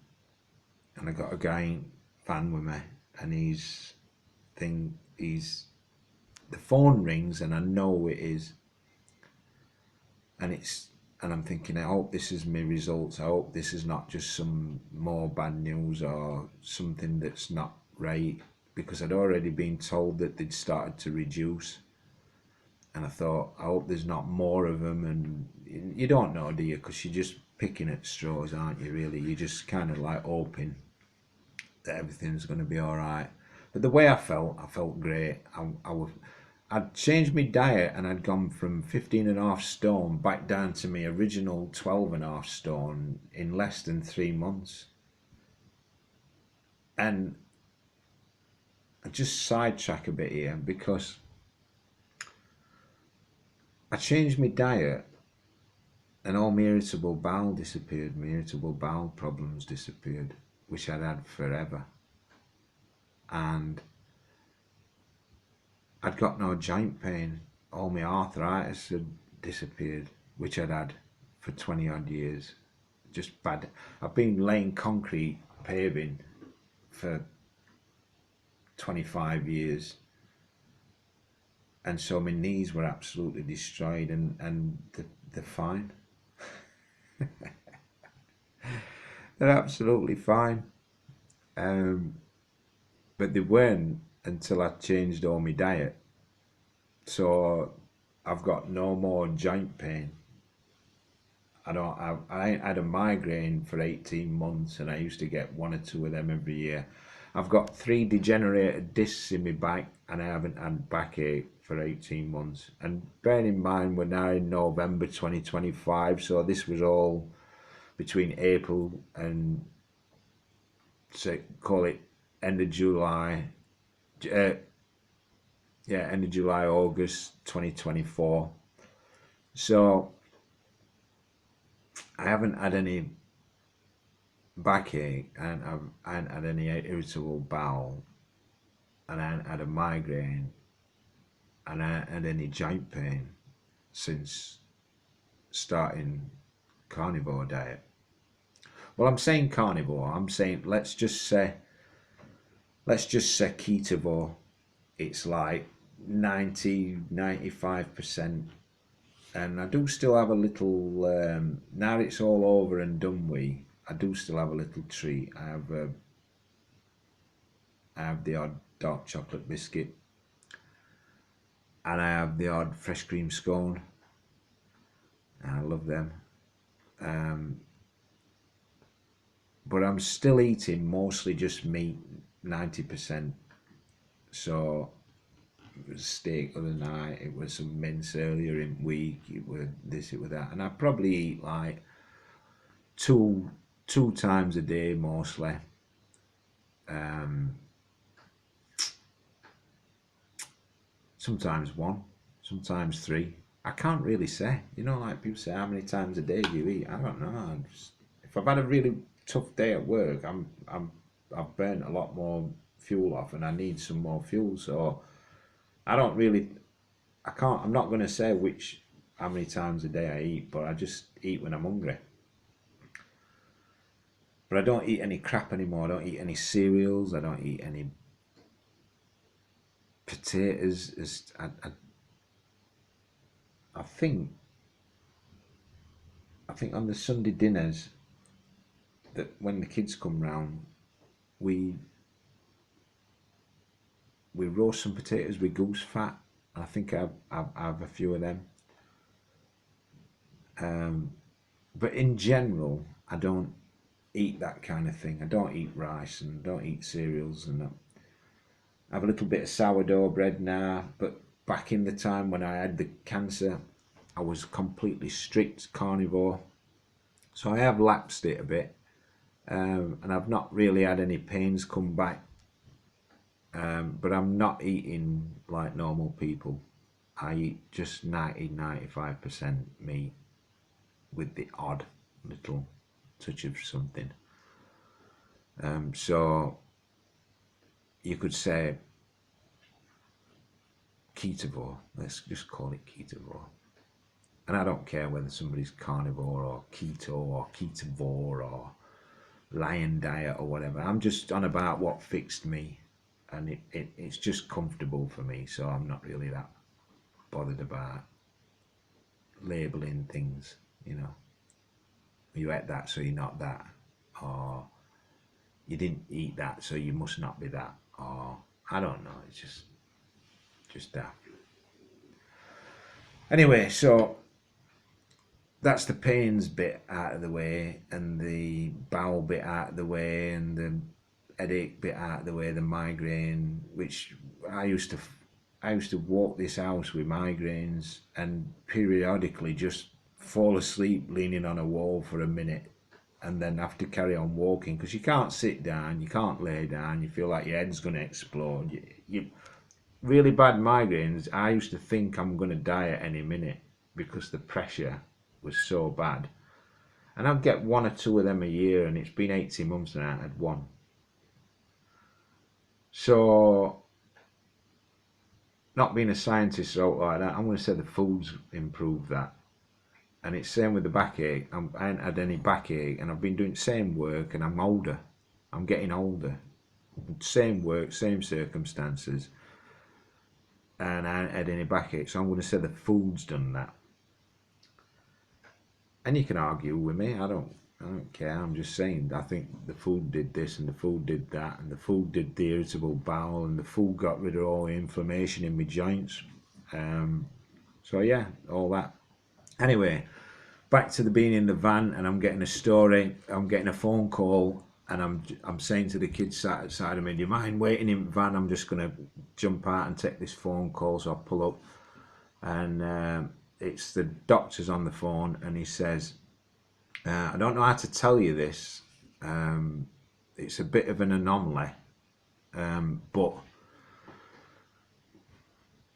I got a guy in van with me, and the phone rings, and I know it is, and I'm thinking, I hope this is my results. I hope this is not just some more bad news or something that's not right, because I'd already been told that they'd started to reduce. And I thought, I hope there's not more of them. And you don't know, do you? Because you just picking at straws, aren't you, really? You're just kind of like hoping that everything's going to be all right. But the way I felt great. I'd changed my diet and I'd gone from 15 and a half stone back down to my original 12 and a half stone in less than 3 months. And I just sidetrack a bit here because I changed my diet and all my irritable bowel disappeared. My irritable bowel problems disappeared, which I'd had forever. And I'd got no joint pain. All my arthritis had disappeared, which I'd had for 20 odd years. Just bad. I've been laying concrete paving for 25 years. And so my knees were absolutely destroyed, and they're fine. They're absolutely fine. But they weren't until I changed all my diet. So I've got no more joint pain. I had a migraine for 18 months and I used to get 1 or 2 of them every year. I've got 3 degenerated discs in my back and I haven't had backache for 18 months. And bearing in mind we're now in November 2025, so this was all between April and, say, call it end of July, end of July, August 2024. So I haven't had any backache, and I hadn't had any irritable bowel, and I hadn't had a migraine, and I hadn't had any joint pain since starting carnivore diet. Well, I'm saying carnivore. I'm saying let's just say ketovore. It's like 95%. And I do still have a little, now it's all over and done with, I do still have a little treat. I have the odd dark chocolate biscuit, and I have the odd fresh cream scone, and I love them. But I'm still eating mostly just meat, 90%. So it was steak the other night, it was some mince earlier in the week, it was this, it was that, and I probably eat like two times a day mostly. Sometimes 1, sometimes 3. I can't really say. You know, like people say, how many times a day do you eat? I don't know. If I've had a really tough day at work, I've burnt a lot more fuel off, and I need some more fuel. So I don't really. I'm not going to say how many times a day I eat, but I just eat when I'm hungry. But I don't eat any crap anymore. I don't eat any cereals. I don't eat any potatoes. I think on the Sunday dinners that when the kids come round, we roast some potatoes with goose fat. I think I have a few of them. But in general, I don't eat that kind of thing. I don't eat rice and don't eat cereals, and I have a little bit of sourdough bread now. But back in the time when I had the cancer, I was completely strict carnivore. So I have lapsed it a bit, and I've not really had any pains come back. But I'm not eating like normal people. I eat just 90-95% meat with the odd little touch of something. So you could say ketovore. Let's just call it ketovore. And I don't care whether somebody's carnivore or ketovore or lion diet or whatever. I'm just on about what fixed me, and it's just comfortable for me. So I'm not really that bothered about labeling things. You know, you ate that, so you're not that, or you didn't eat that, so you must not be that, or I don't know. It's just that. Anyway, so that's the pains bit out of the way, and the bowel bit out of the way, and the headache bit out of the way, the migraine, which I used to I used to walk this house with migraines and periodically just fall asleep leaning on a wall for a minute and then have to carry on walking because you can't sit down, you can't lay down, you feel like your head's going to explode. You really bad migraines. I used to think I'm going to die at any minute because the pressure was so bad. And I'd get one or two of them a year, and it's been 18 months and I had one. So, not being a scientist or like that, I'm going to say the food's improved that. And it's same with the backache. I ain't had any backache, and I've been doing the same work, and I'm older. I'm getting older. Same work, same circumstances, and I ain't had any backache. So I'm going to say the food's done that. And you can argue with me. I don't care. I'm just saying. I think the food did this, and the food did that, and the food did the irritable bowel, and the food got rid of all the inflammation in my joints. So yeah, all that. Anyway, back to the being in the van, and I'm getting a story. I'm getting a phone call, and I'm saying to the kids sat outside of me, "Do you mind waiting in the van? I'm just gonna jump out and take this phone call." So I pull up, and it's the doctor's on the phone, and he says, "I don't know how to tell you this. It's a bit of an anomaly, but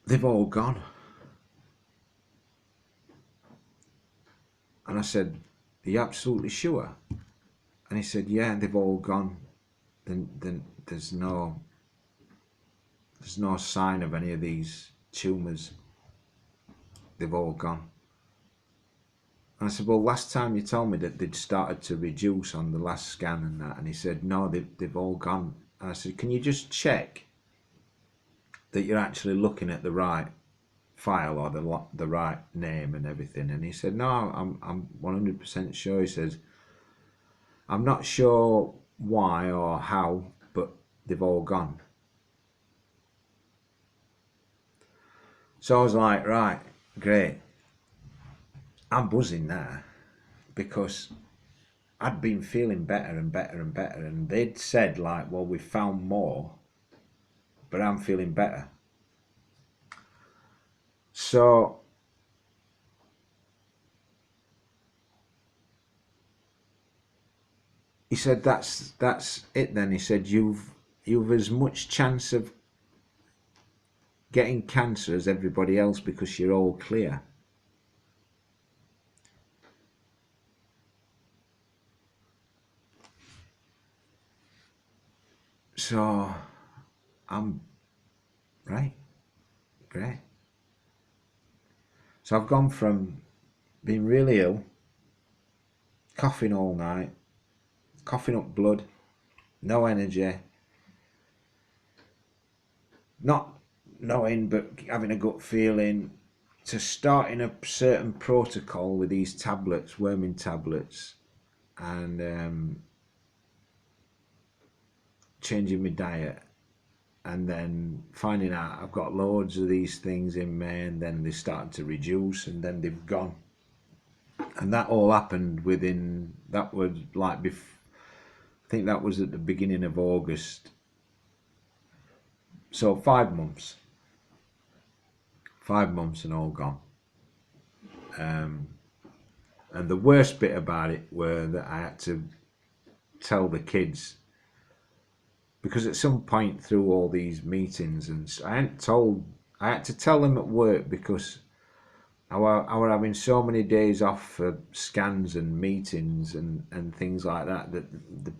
they've all gone." And I said, "Are you absolutely sure?" And he said, "Yeah, they've all gone. Then there's no sign of any of these tumours. They've all gone." And I said, "Well, last time you told me that they'd started to reduce on the last scan and that." And he said, "No, they've all gone." And I said, "Can you just check that you're actually looking at the right file or the right name and everything?" And he said, "No, I'm 100% sure." He says, "I'm not sure why or how, but they've all gone." So I was like, right, great. I'm buzzing now because I'd been feeling better and better and better, and they'd said like, "Well, we found more, but I'm feeling better." So he said, "That's it then." He said, "You've as much chance of getting cancer as everybody else because you're all clear." So I'm right, great. So I've gone from being really ill, coughing all night, coughing up blood, no energy, not knowing but having a gut feeling, to starting a certain protocol with these tablets, worming tablets, and changing my diet, and then finding out I've got loads of these things in me, and then they started to reduce, and then they've gone. And that all happened within, that was like, I think that was at the beginning of August. So 5 months. 5 months and all gone. And the worst bit about it were that I had to tell the kids, because at some point through all these meetings, and I had to tell them at work because I were having so many days off for scans and meetings and things like that, that the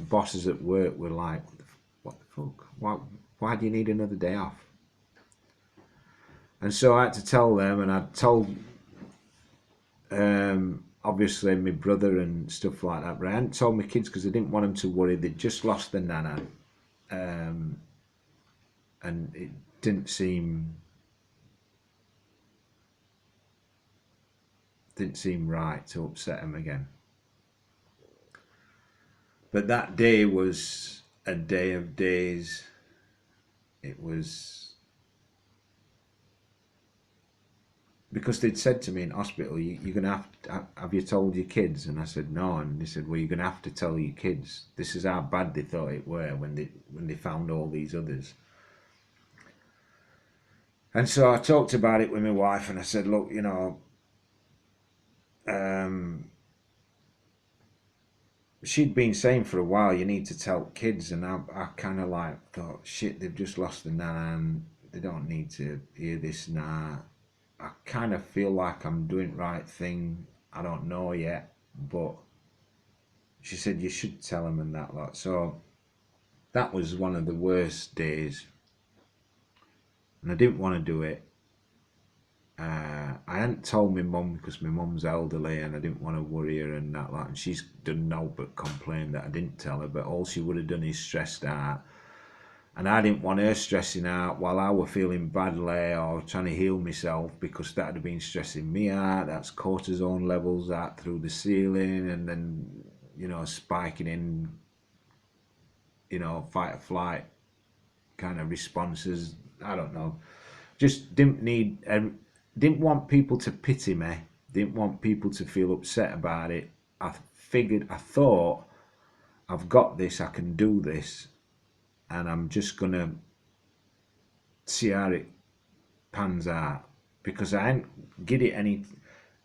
bosses at work were like, "What the fuck? Why do you need another day off?" And so I had to tell them, and I told obviously my brother and stuff like that, but I hadn't told my kids because I didn't want them to worry. They'd just lost their nana, and it didn't seem right to upset them again. But that day was a day of days. It was because they'd said to me in hospital, you're going to have you told your kids? And I said, no. And they said, well, you're going to have to tell your kids. This is how bad they thought it were when they found all these others. And so I talked about it with my wife, and I said, look, you know, she'd been saying for a while, you need to tell kids. And I kind of like thought, shit, they've just lost the nan. They don't need to hear this now. I kind of feel like I'm doing the right thing. I don't know yet, but she said you should tell them and that lot. So that was one of the worst days, and I didn't want to do it. I hadn't told my mum because my mum's elderly, and I didn't want to worry her and that lot. And she's done no but complain that I didn't tell her, but all she would have done is stressed out. And I didn't want her stressing out while I were feeling badly or trying to heal myself, because that would have been stressing me out. That's cortisone levels out through the ceiling, and then, you know, spiking in, you know, fight or flight kind of responses. I don't know. Just didn't want people to pity me. Didn't want people to feel upset about it. I thought, I've got this, I can do this, and I'm just gonna see how it pans out, because I ain't get it any.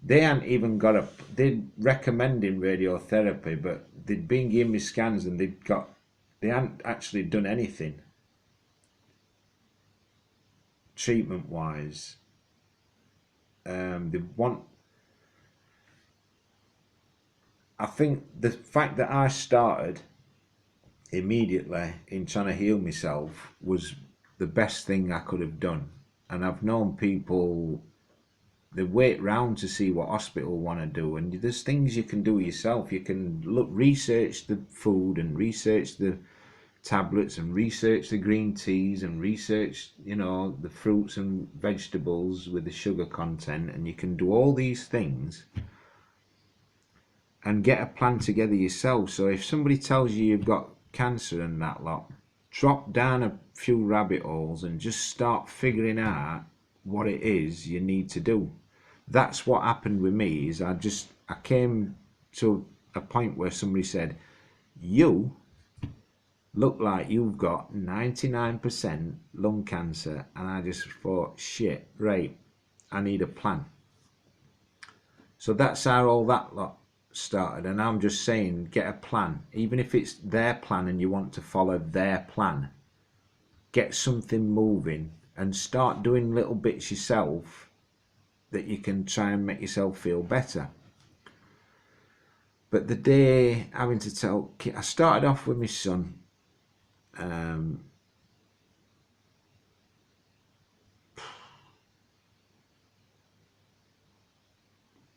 They hadn't even got a. They'd recommending radiotherapy, but they'd been giving me scans, and they hadn't actually done anything treatment wise. They want. I think the fact that I started immediately in trying to heal myself was the best thing I could have done. And I've known people, they wait round to see what hospital want to do, and there's things you can do yourself. You can research the food, and research the tablets, and research the green teas, and research, you know, the fruits and vegetables with the sugar content, and you can do all these things and get a plan together yourself. So if somebody tells you you've got cancer and that lot, drop down a few rabbit holes and just start figuring out what it is you need to do. That's what happened with me. Is I came to a point where somebody said, you look like you've got 99% lung cancer, and I just thought, shit, right, I need a plan. So that's how all that lot started. And I'm just saying, get a plan. Even if it's their plan and you want to follow their plan, get something moving and start doing little bits yourself that you can try and make yourself feel better. But the day having to tell, I started off with my son.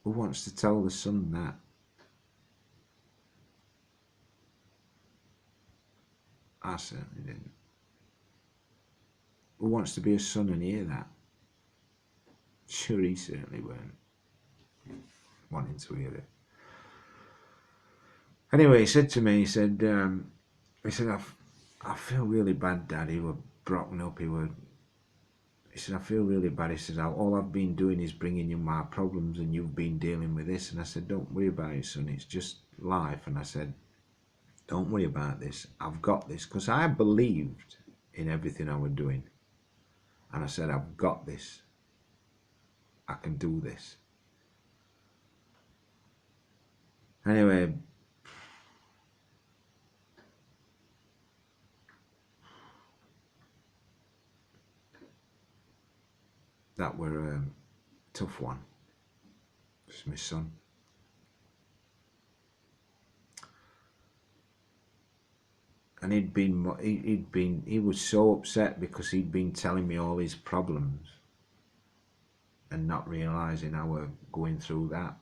Who wants to tell the son that? I certainly didn't. Who wants to be a son and hear that? Sure, he certainly weren't wanting to hear it. Anyway, he said to me, he said, I feel really bad, Dad. He were broken up. He said, I feel really bad. He said, all I've been doing is bringing you my problems, and you've been dealing with this. And I said, don't worry about it, son. It's just life. And I said, don't worry about this. I've got this. Because I believed in everything I was doing. And I said, I've got this. I can do this. Anyway, that were a tough one. It's my son. And he was so upset because he'd been telling me all his problems and not realising I were going through that.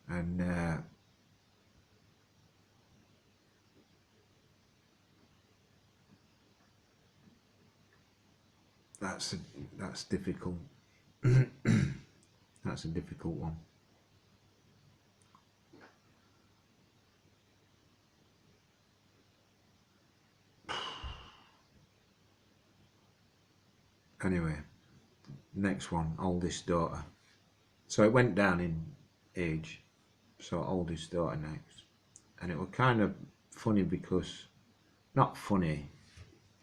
And that's difficult. That's a difficult one. Anyway, next one, oldest daughter. So it went down in age. So oldest daughter next. And it was kind of funny because, not funny,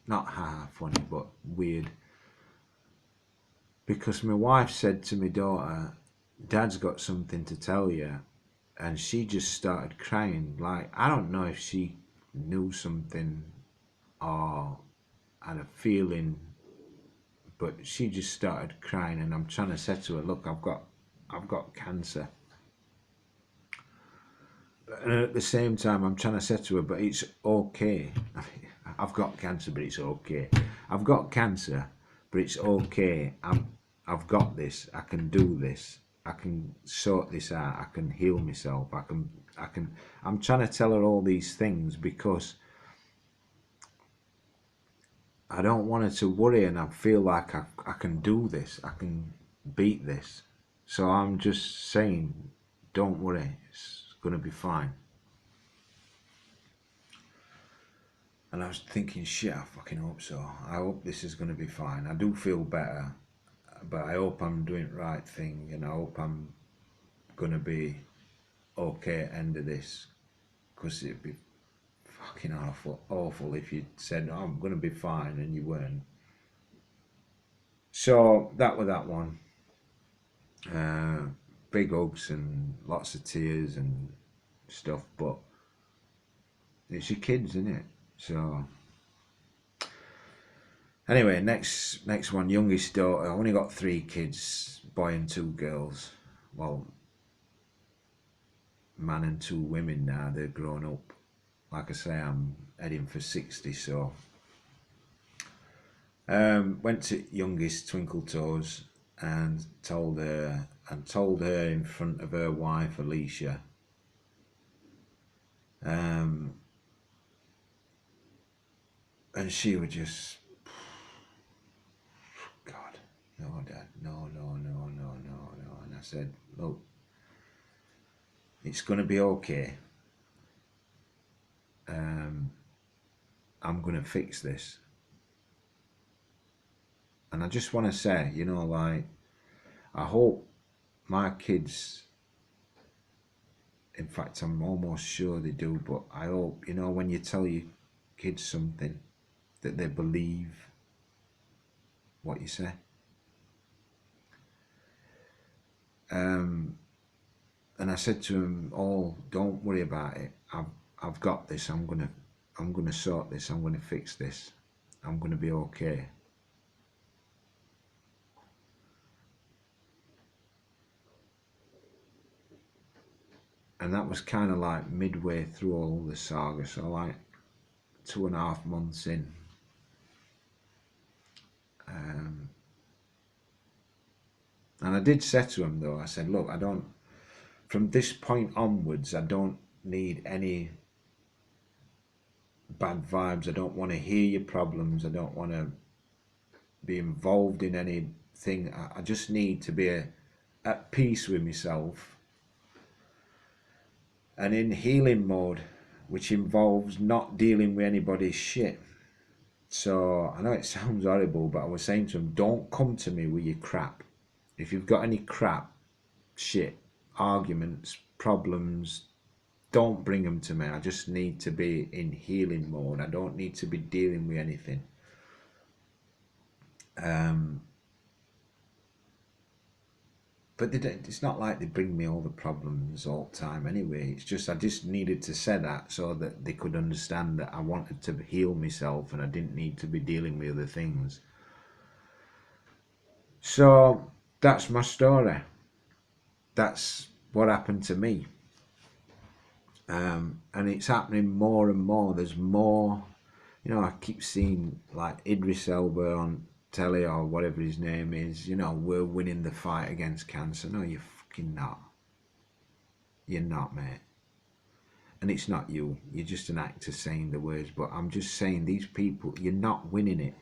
not funny, but weird. Because my wife said to my daughter, Dad's got something to tell you. And she just started crying. Like, I don't know if she knew something or had a feeling, but she just started crying. And I'm trying to say to her, look, I've got cancer. And at the same time, I'm trying to say to her, but it's okay. I've got cancer, but it's okay. I've got cancer, but it's okay. I've got this. I can do this. I can sort this out. I can heal myself. I'm trying to tell her all these things because I don't want her to worry, and I feel like I can do this. I can beat this. So I'm just saying, don't worry. It's going to be fine. And I was thinking, shit, I fucking hope so. I hope this is going to be fine. I do feel better, but I hope I'm doing the right thing, and I hope I'm going to be okay at the end of this, because it'd be fucking awful if you said, oh, I'm going to be fine, and you weren't. So that was that one. Big hugs and lots of tears and stuff, but it's your kids, isn't it? So anyway, next one, youngest daughter. I only got 3 kids, boy and 2 girls. Well, man and 2 women now. They're grown up. Like I say, I'm heading for 60, so went to youngest Twinkle Toes and told her in front of her wife Alicia. And she would just, God, no, Dad, no. And I said, look, it's going to be okay. I'm going to fix this. And I just want to say, like, I hope my kids, in fact, I'm almost sure they do, but I hope, when you tell your kids something, that they believe what you say. And I said to them all, don't worry about it. I've got this. I'm gonna sort this. I'm gonna fix this. I'm gonna be okay. And that was kind of like midway through all the saga, so like 2.5 months in. And I did say to him though, I said, look, from this point onwards, I don't need any bad vibes. I don't want to hear your problems. I don't want to be involved in anything. I just need to be at peace with myself and in healing mode, which involves not dealing with anybody's shit. So I know it sounds horrible, but I was saying to him, don't come to me with your crap. If you've got any crap, shit, arguments, problems, don't bring them to me. I just need to be in healing mode. I don't need to be dealing with anything. But it's not like they bring me all the problems all the time anyway. It's just I just needed to say that so that they could understand that I wanted to heal myself and I didn't need to be dealing with other things. So that's my story. That's what happened to me. And it's happening more and more. There's more, I keep seeing like Idris Elba on telly or whatever his name is, we're winning the fight against cancer. No, you're fucking not. You're not, mate. And it's not you. You're just an actor saying the words. But I'm just saying, these people, you're not winning it.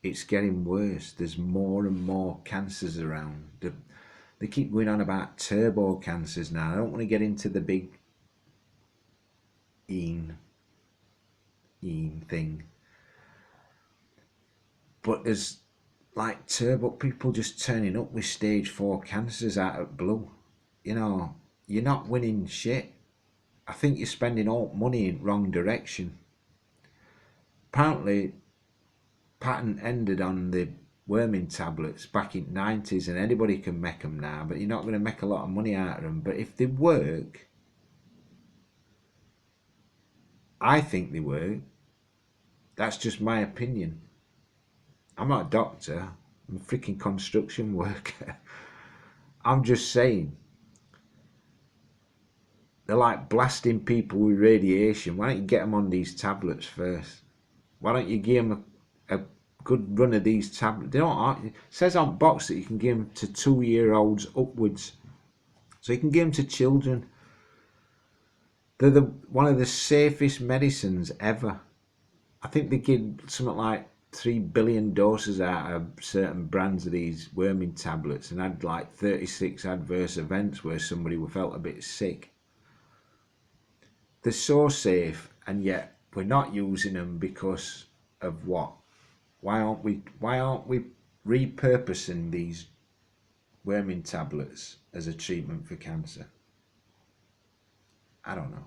It's getting worse. There's more and more cancers around. They keep going on about turbo cancers now. I don't want to get into the big thing. But there's like turbo people just turning up with stage 4 cancers out of blue. You know, you're not winning shit. I think you're spending all money in wrong direction. Apparently, patent ended on the worming tablets back in 90s, and anybody can make them now, but you're not going to make a lot of money out of them. But if they work, I think they work. That's just my opinion. I'm not a doctor. I'm a freaking construction worker. I'm just saying. They're like blasting people with radiation. Why don't you get them on these tablets first? Why don't you give them a good run of these tablets? They don't. It says on box that you can give them to 2-year-olds upwards. So you can give them to children. They're one of the safest medicines ever. I think they give something like 3 billion doses out of certain brands of these worming tablets, and had like 36 adverse events where somebody felt a bit sick. They're so safe, and yet we're not using them because of what? Why aren't we repurposing these worming tablets as a treatment for cancer? I don't know.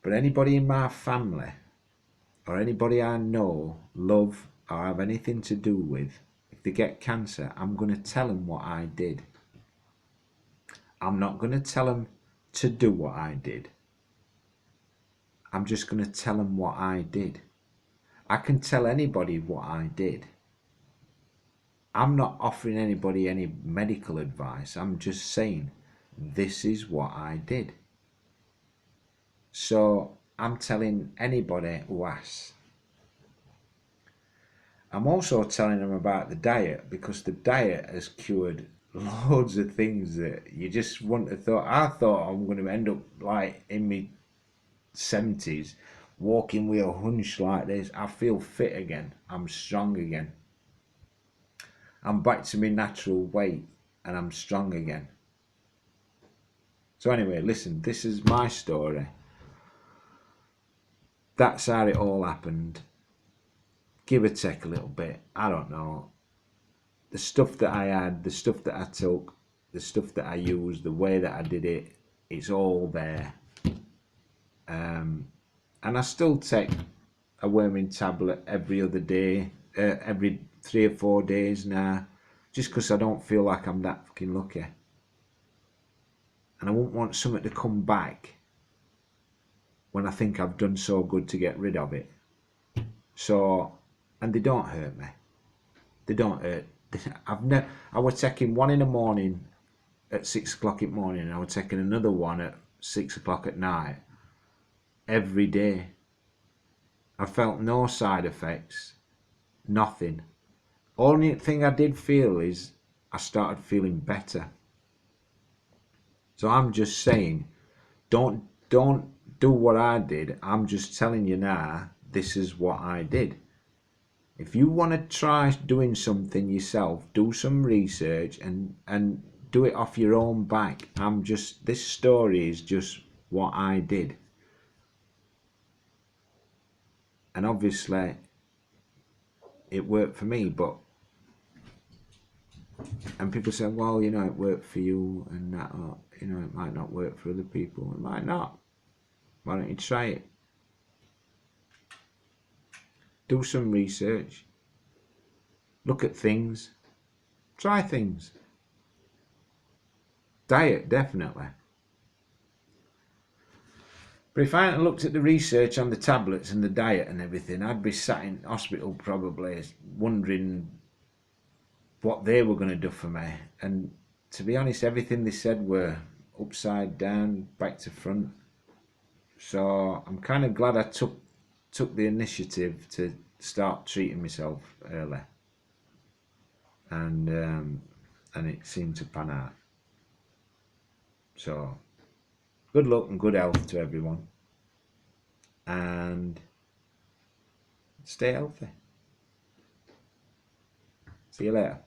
But anybody in my family or anybody I know, love, or have anything to do with, if they get cancer, I'm going to tell them what I did. I'm not going to tell them to do what I did. I'm just going to tell them what I did. I can tell anybody what I did. I'm not offering anybody any medical advice. I'm just saying, this is what I did. So I'm telling anybody who asks. I'm also telling them about the diet, because the diet has cured loads of things that you just wouldn't have thought. I thought I'm going to end up like in my 70s walking with a hunch like this. I feel fit again. I'm strong again. I'm back to my natural weight and I'm strong again. So anyway, listen, this is my story. That's how it all happened. Give or take a little bit. I don't know. The stuff that I had, the stuff that I took, the stuff that I used, the way that I did it, it's all there. And I still take a worming tablet every other day, every 3 or 4 days now, just because I don't feel like I'm that fucking lucky. And I wouldn't want something to come back when I think I've done so good to get rid of it. So, and they don't hurt me. They don't hurt. I was taking one in the morning at 6 o'clock in the morning, and I was taking another one at 6 o'clock at night every day. I felt no side effects, nothing. Only thing I did feel is I started feeling better. So I'm just saying, don't do what I did. I'm just telling you now, this is what I did. If you want to try doing something yourself, do some research and do it off your own back. This story is just what I did. And obviously it worked for me, and people say, well, you know, it worked for you, and that, you know, it might not work for other people. It might not. Why don't you try it? Do some research. Look at things. Try things. Diet, definitely. But if I hadn't looked at the research on the tablets and the diet and everything, I'd be sat in hospital probably wondering what they were going to do for me. And to be honest, everything they said were upside down, back to front. So I'm kind of glad I took the initiative to start treating myself early. And it seemed to pan out. So good luck and good health to everyone, and stay healthy. See you later.